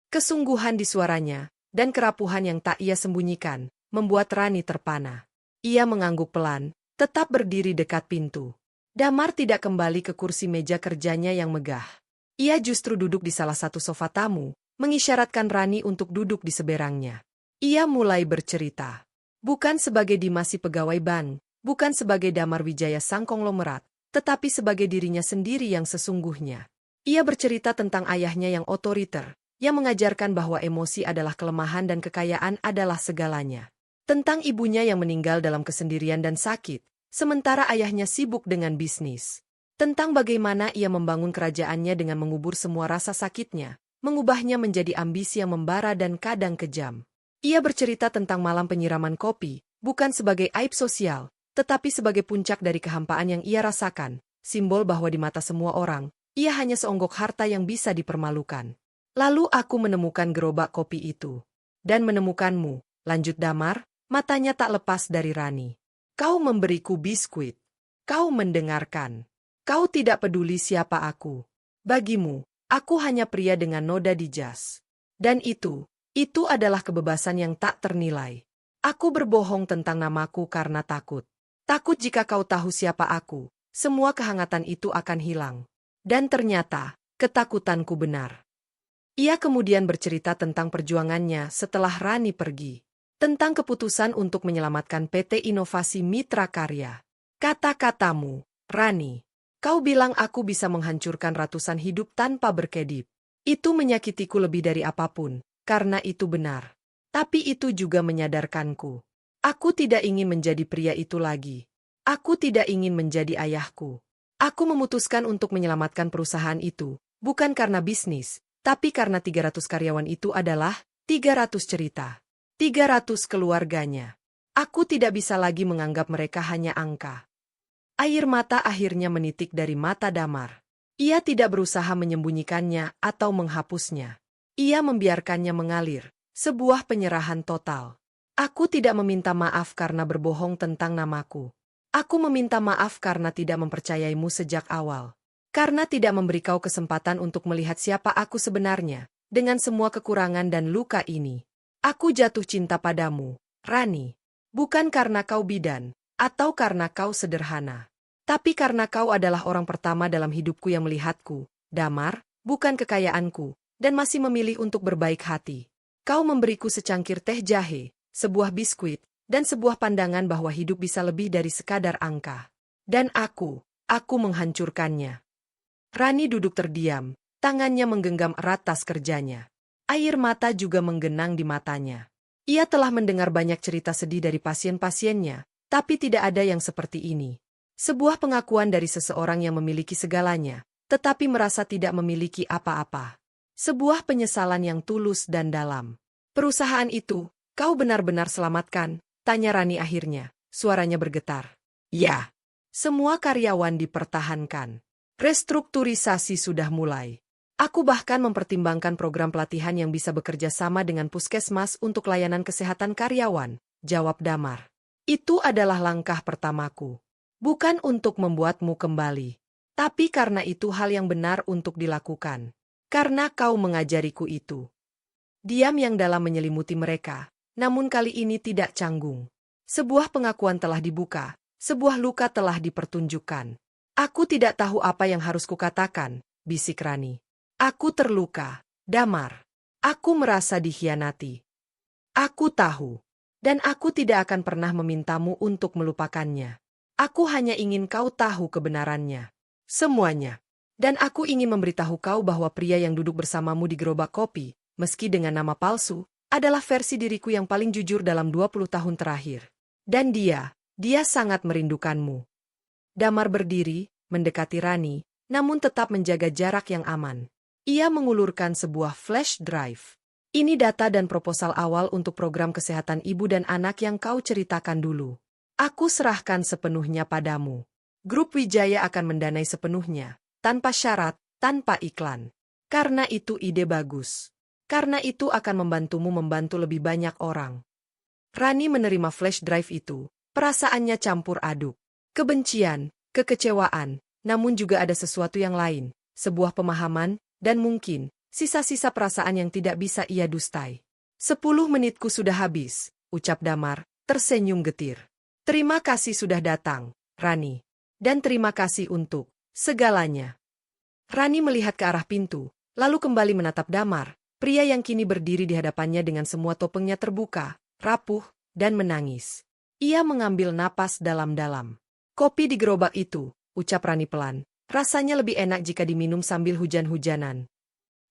[SPEAKER 3] Kesungguhan di suaranya, dan kerapuhan yang tak ia sembunyikan, membuat Rani terpana. Ia mengangguk pelan, tetap berdiri dekat pintu. Damar tidak kembali ke kursi meja kerjanya yang megah. Ia justru duduk di salah satu sofa tamu, mengisyaratkan Rani untuk duduk di seberangnya. Ia mulai bercerita. Bukan sebagai Dimasi pegawai bank, bukan sebagai Damar Wijaya sang konglomerat, tetapi sebagai dirinya sendiri yang sesungguhnya. Ia bercerita tentang ayahnya yang otoriter, yang mengajarkan bahwa emosi adalah kelemahan dan kekayaan adalah segalanya. Tentang ibunya yang meninggal dalam kesendirian dan sakit, sementara ayahnya sibuk dengan bisnis. Tentang bagaimana ia membangun kerajaannya dengan mengubur semua rasa sakitnya, mengubahnya menjadi ambisi yang membara dan kadang kejam. Ia bercerita tentang malam penyiraman kopi, bukan sebagai aib sosial, tetapi sebagai puncak dari kehampaan yang ia rasakan, simbol bahwa di mata semua orang, ia hanya seonggok harta yang bisa dipermalukan. Lalu aku menemukan gerobak kopi itu. Dan menemukanmu, lanjut Damar, matanya tak lepas dari Rani. Kau memberiku biskuit. Kau mendengarkan. Kau tidak peduli siapa aku. Bagimu, aku hanya pria dengan noda di jas. Dan itu adalah kebebasan yang tak ternilai. Aku berbohong tentang namaku karena takut. Takut jika kau tahu siapa aku, semua kehangatan itu akan hilang. Dan ternyata, ketakutanku benar. Ia kemudian bercerita tentang perjuangannya setelah Rani pergi. Tentang keputusan untuk menyelamatkan PT Inovasi Mitra Karya. Kata-katamu, Rani, kau bilang aku bisa menghancurkan ratusan hidup tanpa berkedip. Itu menyakitiku lebih dari apapun, karena itu benar. Tapi itu juga menyadarkanku. Aku tidak ingin menjadi pria itu lagi. Aku tidak ingin menjadi ayahku. Aku memutuskan untuk menyelamatkan perusahaan itu, bukan karena bisnis, tapi karena 300 karyawan itu adalah 300 cerita. 300 keluarganya. Aku tidak bisa lagi menganggap mereka hanya angka. Air mata akhirnya menitik dari mata Damar. Ia tidak berusaha menyembunyikannya atau menghapusnya. Ia membiarkannya mengalir, sebuah penyerahan total. Aku tidak meminta maaf karena berbohong tentang namaku. Aku meminta maaf karena tidak mempercayaimu sejak awal. Karena tidak memberi kau kesempatan untuk melihat siapa aku sebenarnya, dengan semua kekurangan dan luka ini. Aku jatuh cinta padamu, Rani. Bukan karena kau bidan, atau karena kau sederhana. Tapi karena kau adalah orang pertama dalam hidupku yang melihatku, Damar, bukan kekayaanku, dan masih memilih untuk berbaik hati. Kau memberiku secangkir teh jahe, sebuah biskuit, dan sebuah pandangan bahwa hidup bisa lebih dari sekadar angka. Dan aku menghancurkannya. Rani duduk terdiam, tangannya menggenggam erat tas kerjanya. Air mata juga menggenang di matanya. Ia telah mendengar banyak cerita sedih dari pasien-pasiennya, tapi tidak ada yang seperti ini. Sebuah pengakuan dari seseorang yang memiliki segalanya, tetapi merasa tidak memiliki apa-apa. Sebuah penyesalan yang tulus dan dalam. Perusahaan itu, kau benar-benar selamatkan, tanya Rani akhirnya, suaranya bergetar. Ya. Semua karyawan dipertahankan. Restrukturisasi sudah mulai. Aku bahkan mempertimbangkan program pelatihan yang bisa bekerja sama dengan puskesmas untuk layanan kesehatan karyawan, jawab Damar. Itu adalah langkah pertamaku. Bukan untuk membuatmu kembali. Tapi karena itu hal yang benar untuk dilakukan. Karena kau mengajariku itu. Diam yang dalam menyelimuti mereka, namun kali ini tidak canggung. Sebuah pengakuan telah dibuka, sebuah luka telah dipertunjukkan. Aku tidak tahu apa yang harus kukatakan, bisik Rani. Aku terluka, Damar. Aku merasa dikhianati. Aku tahu. Dan aku tidak akan pernah memintamu untuk melupakannya. Aku hanya ingin kau tahu kebenarannya. Semuanya. Dan aku ingin memberitahu kau bahwa pria yang duduk bersamamu di gerobak kopi, meski dengan nama palsu, adalah versi diriku yang paling jujur dalam 20 tahun terakhir. Dan dia sangat merindukanmu. Damar berdiri, mendekati Rani, namun tetap menjaga jarak yang aman. Ia mengulurkan sebuah flash drive. Ini data dan proposal awal untuk program kesehatan ibu dan anak yang kau ceritakan dulu. Aku serahkan sepenuhnya padamu. Grup Wijaya akan mendanai sepenuhnya, tanpa syarat, tanpa iklan. Karena itu ide bagus. Karena itu akan membantumu membantu lebih banyak orang. Rani menerima flash drive itu, perasaannya campur aduk. Kebencian, kekecewaan, namun juga ada sesuatu yang lain, sebuah pemahaman, dan mungkin, sisa-sisa perasaan yang tidak bisa ia dustai. 10 menitku sudah habis, ucap Damar, tersenyum getir. Terima kasih sudah datang, Rani. Dan terima kasih untuk segalanya. Rani melihat ke arah pintu, lalu kembali menatap Damar, pria yang kini berdiri di hadapannya dengan semua topengnya terbuka, rapuh, dan menangis. Ia mengambil napas dalam-dalam. Kopi di gerobak itu, ucap Rani pelan. Rasanya lebih enak jika diminum sambil hujan-hujanan.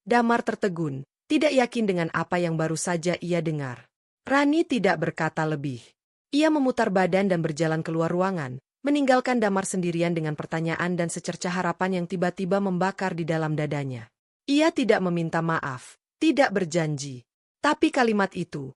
[SPEAKER 3] Damar tertegun, tidak yakin dengan apa yang baru saja ia dengar. Rani tidak berkata lebih. Ia memutar badan dan berjalan keluar ruangan, meninggalkan Damar sendirian dengan pertanyaan dan secerca harapan yang tiba-tiba membakar di dalam dadanya. Ia tidak meminta maaf, tidak berjanji. Tapi kalimat itu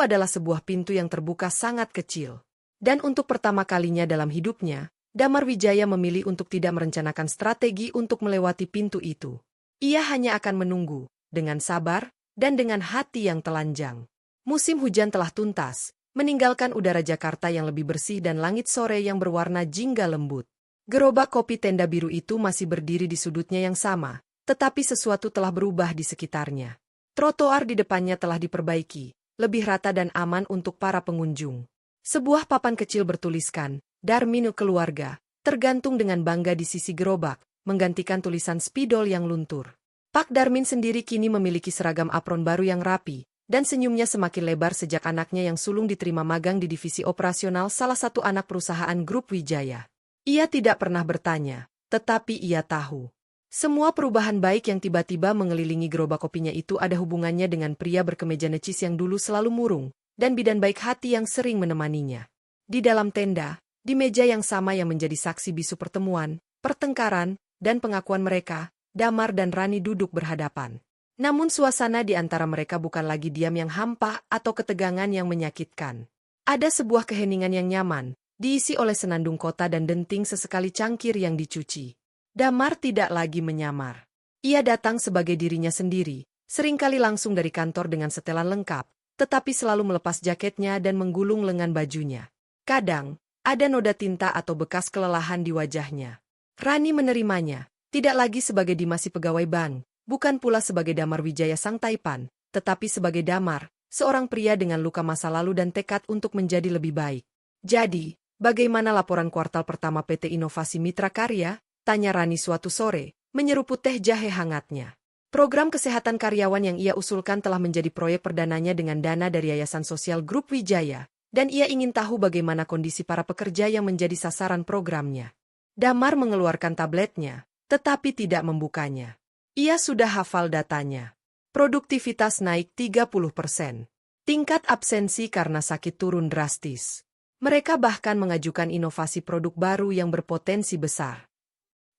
[SPEAKER 3] adalah sebuah pintu yang terbuka sangat kecil. Dan untuk pertama kalinya dalam hidupnya, Damar Wijaya memilih untuk tidak merencanakan strategi untuk melewati pintu itu. Ia hanya akan menunggu, dengan sabar, dan dengan hati yang telanjang. Musim hujan telah tuntas, meninggalkan udara Jakarta yang lebih bersih dan langit sore yang berwarna jingga lembut. Gerobak kopi tenda biru itu masih berdiri di sudutnya yang sama, tetapi sesuatu telah berubah di sekitarnya. Trotoar di depannya telah diperbaiki, lebih rata dan aman untuk para pengunjung. Sebuah papan kecil bertuliskan, Darmin keluarga, tergantung dengan bangga di sisi gerobak, menggantikan tulisan spidol yang luntur. Pak Darmin sendiri kini memiliki seragam apron baru yang rapi, dan senyumnya semakin lebar sejak anaknya yang sulung diterima magang di divisi operasional salah satu anak perusahaan grup Wijaya. Ia tidak pernah bertanya, tetapi ia tahu. Semua perubahan baik yang tiba-tiba mengelilingi gerobak kopinya itu ada hubungannya dengan pria berkemeja necis yang dulu selalu murung, dan bidan baik hati yang sering menemaninya. Di dalam tenda, di meja yang sama yang menjadi saksi bisu pertemuan, pertengkaran, dan pengakuan mereka, Damar dan Rani duduk berhadapan. Namun suasana di antara mereka bukan lagi diam yang hampa atau ketegangan yang menyakitkan. Ada sebuah keheningan yang nyaman, diisi oleh senandung kota dan denting sesekali cangkir yang dicuci. Damar tidak lagi menyamar. Ia datang sebagai dirinya sendiri, seringkali langsung dari kantor dengan setelan lengkap, tetapi selalu melepas jaketnya dan menggulung lengan bajunya. Kadang, ada noda tinta atau bekas kelelahan di wajahnya. Rani menerimanya, tidak lagi sebagai Dimasi pegawai bank, bukan pula sebagai Damar Wijaya sang Taipan, tetapi sebagai Damar, seorang pria dengan luka masa lalu dan tekad untuk menjadi lebih baik. Jadi, bagaimana laporan kuartal pertama PT Inovasi Mitra Karya? Tanya Rani suatu sore, menyeruput teh jahe hangatnya. Program kesehatan karyawan yang ia usulkan telah menjadi proyek perdananya dengan dana dari Yayasan Sosial Grup Wijaya. Dan ia ingin tahu bagaimana kondisi para pekerja yang menjadi sasaran programnya. Damar mengeluarkan tabletnya, tetapi tidak membukanya. Ia sudah hafal datanya. Produktivitas naik 30%. Tingkat absensi karena sakit turun drastis. Mereka bahkan mengajukan inovasi produk baru yang berpotensi besar.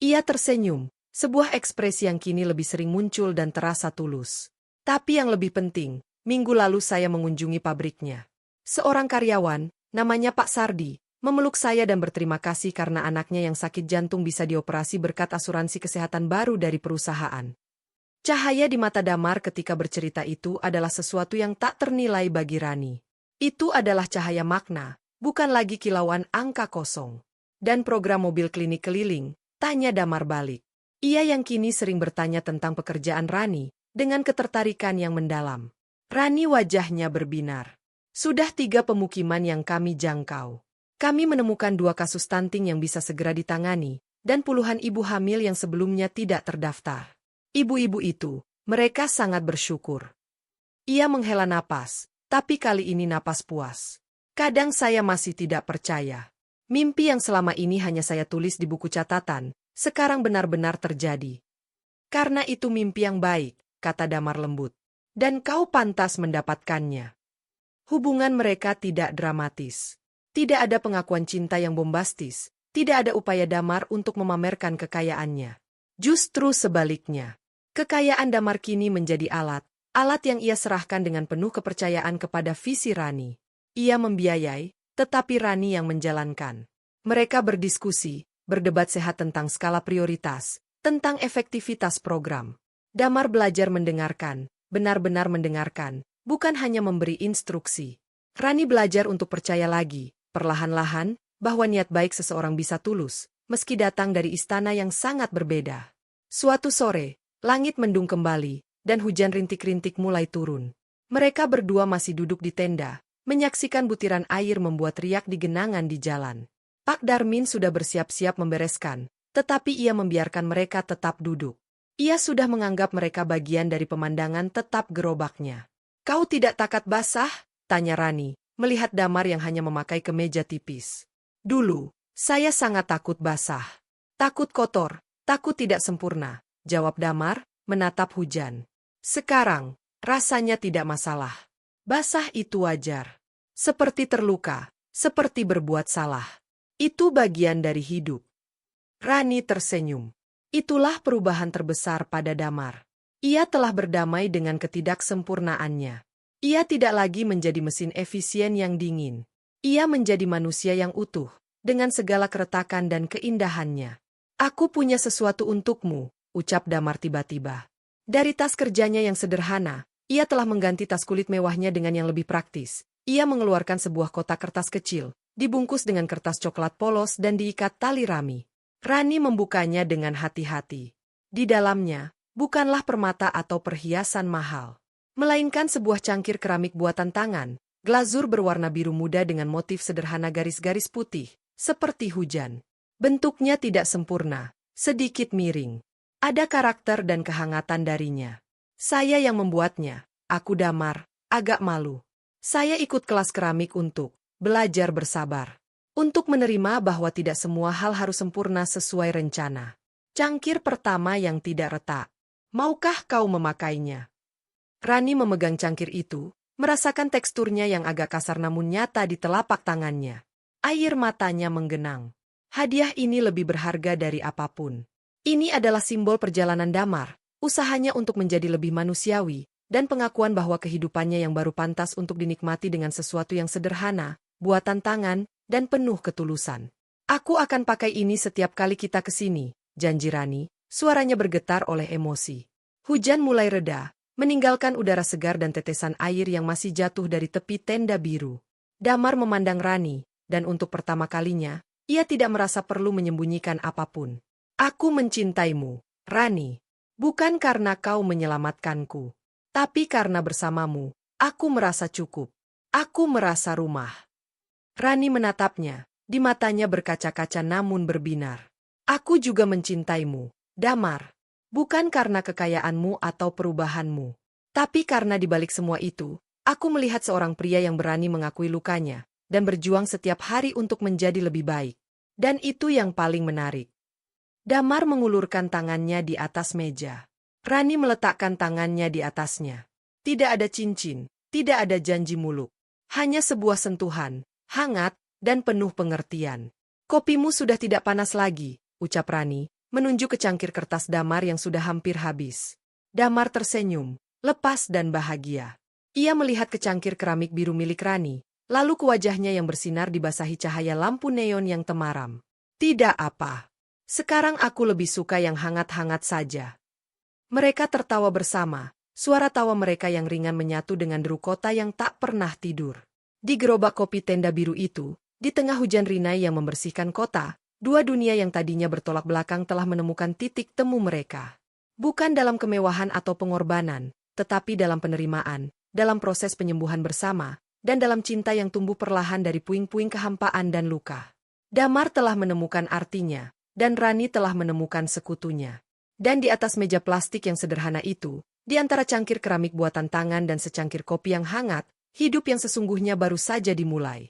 [SPEAKER 3] Ia tersenyum, sebuah ekspresi yang kini lebih sering muncul dan terasa tulus. Tapi yang lebih penting, minggu lalu saya mengunjungi pabriknya. Seorang karyawan, namanya Pak Sardi, memeluk saya dan berterima kasih karena anaknya yang sakit jantung bisa dioperasi berkat asuransi kesehatan baru dari perusahaan. Cahaya di mata Damar ketika bercerita itu adalah sesuatu yang tak ternilai bagi Rani. Itu adalah cahaya makna, bukan lagi kilauan angka kosong. Dan program mobil klinik keliling, tanya Damar balik. Ia yang kini sering bertanya tentang pekerjaan Rani, dengan ketertarikan yang mendalam. Rani wajahnya berbinar. Sudah 3 pemukiman yang kami jangkau. Kami menemukan 2 kasus stunting yang bisa segera ditangani, dan puluhan ibu hamil yang sebelumnya tidak terdaftar. Ibu-ibu itu, mereka sangat bersyukur. Ia menghela napas, tapi kali ini napas puas. Kadang saya masih tidak percaya. Mimpi yang selama ini hanya saya tulis di buku catatan, sekarang benar-benar terjadi. Karena itu mimpi yang baik, kata Damar lembut. Dan kau pantas mendapatkannya. Hubungan mereka tidak dramatis. Tidak ada pengakuan cinta yang bombastis, tidak ada upaya Damar untuk memamerkan kekayaannya. Justru sebaliknya. Kekayaan Damar kini menjadi alat yang ia serahkan dengan penuh kepercayaan kepada visi Rani. Ia membiayai, tetapi Rani yang menjalankan. Mereka berdiskusi, berdebat sehat tentang skala prioritas, tentang efektivitas program. Damar belajar mendengarkan, benar-benar mendengarkan, bukan hanya memberi instruksi. Rani belajar untuk percaya lagi, perlahan-lahan, bahwa niat baik seseorang bisa tulus, meski datang dari istana yang sangat berbeda. Suatu sore, langit mendung kembali, dan hujan rintik-rintik mulai turun. Mereka berdua masih duduk di tenda, menyaksikan butiran air membuat riak di genangan di jalan. Pak Darmin sudah bersiap-siap membereskan, tetapi ia membiarkan mereka tetap duduk. Ia sudah menganggap mereka bagian dari pemandangan tetap gerobaknya. Kau tidak takut basah? Tanya Rani, melihat Damar yang hanya memakai kemeja tipis. Dulu, saya sangat takut basah. Takut kotor, takut tidak sempurna. Jawab Damar, menatap hujan. Sekarang, rasanya tidak masalah. Basah itu wajar. Seperti terluka, seperti berbuat salah. Itu bagian dari hidup. Rani tersenyum. Itulah perubahan terbesar pada Damar. Ia telah berdamai dengan ketidaksempurnaannya. Ia tidak lagi menjadi mesin efisien yang dingin. Ia menjadi manusia yang utuh, dengan segala keretakan dan keindahannya. Aku punya sesuatu untukmu, ucap Damar tiba-tiba. Dari tas kerjanya yang sederhana, ia telah mengganti tas kulit mewahnya dengan yang lebih praktis. Ia mengeluarkan sebuah kotak kertas kecil, dibungkus dengan kertas coklat polos dan diikat tali rami. Rani membukanya dengan hati-hati. Di dalamnya, bukanlah permata atau perhiasan mahal, melainkan sebuah cangkir keramik buatan tangan, glazur berwarna biru muda dengan motif sederhana garis-garis putih, seperti hujan. Bentuknya tidak sempurna, sedikit miring. Ada karakter dan kehangatan darinya. Saya yang membuatnya, aku Damar, agak malu. Saya ikut kelas keramik untuk belajar bersabar. Untuk menerima bahwa tidak semua hal harus sempurna sesuai rencana. Cangkir pertama yang tidak retak. Maukah kau memakainya? Rani memegang cangkir itu, merasakan teksturnya yang agak kasar namun nyata di telapak tangannya. Air matanya menggenang. Hadiah ini lebih berharga dari apapun. Ini adalah simbol perjalanan Damar, usahanya untuk menjadi lebih manusiawi, dan pengakuan bahwa kehidupannya yang baru pantas untuk dinikmati dengan sesuatu yang sederhana, buatan tangan, dan penuh ketulusan. Aku akan pakai ini setiap kali kita ke sini, janji Rani, suaranya bergetar oleh emosi. Hujan mulai reda, meninggalkan udara segar dan tetesan air yang masih jatuh dari tepi tenda biru. Damar memandang Rani, dan untuk pertama kalinya, ia tidak merasa perlu menyembunyikan apapun. Aku mencintaimu, Rani, bukan karena kau menyelamatkanku, tapi karena bersamamu, aku merasa cukup. Aku merasa rumah. Rani menatapnya, di matanya berkaca-kaca namun berbinar. Aku juga mencintaimu, Damar, bukan karena kekayaanmu atau perubahanmu, tapi karena di balik semua itu, aku melihat seorang pria yang berani mengakui lukanya, dan berjuang setiap hari untuk menjadi lebih baik. Dan itu yang paling menarik. Damar mengulurkan tangannya di atas meja. Rani meletakkan tangannya di atasnya. Tidak ada cincin, tidak ada janji muluk. Hanya sebuah sentuhan, hangat, dan penuh pengertian. Kopimu sudah tidak panas lagi, ucap Rani, menunjuk ke cangkir kertas Damar yang sudah hampir habis. Damar tersenyum, lepas dan bahagia. Ia melihat ke cangkir keramik biru milik Rani, lalu ke wajahnya yang bersinar dibasahi cahaya lampu neon yang temaram. Tidak apa. Sekarang aku lebih suka yang hangat-hangat saja. Mereka tertawa bersama, suara tawa mereka yang ringan menyatu dengan deru kota yang tak pernah tidur. Di gerobak kopi tenda biru itu, di tengah hujan rinai yang membersihkan kota, dua dunia yang tadinya bertolak belakang telah menemukan titik temu mereka. Bukan dalam kemewahan atau pengorbanan, tetapi dalam penerimaan, dalam proses penyembuhan bersama, dan dalam cinta yang tumbuh perlahan dari puing-puing kehampaan dan luka. Damar telah menemukan artinya, dan Rani telah menemukan sekutunya. Dan di atas meja plastik yang sederhana itu, di antara cangkir keramik buatan tangan dan secangkir kopi yang hangat, hidup yang sesungguhnya baru saja dimulai.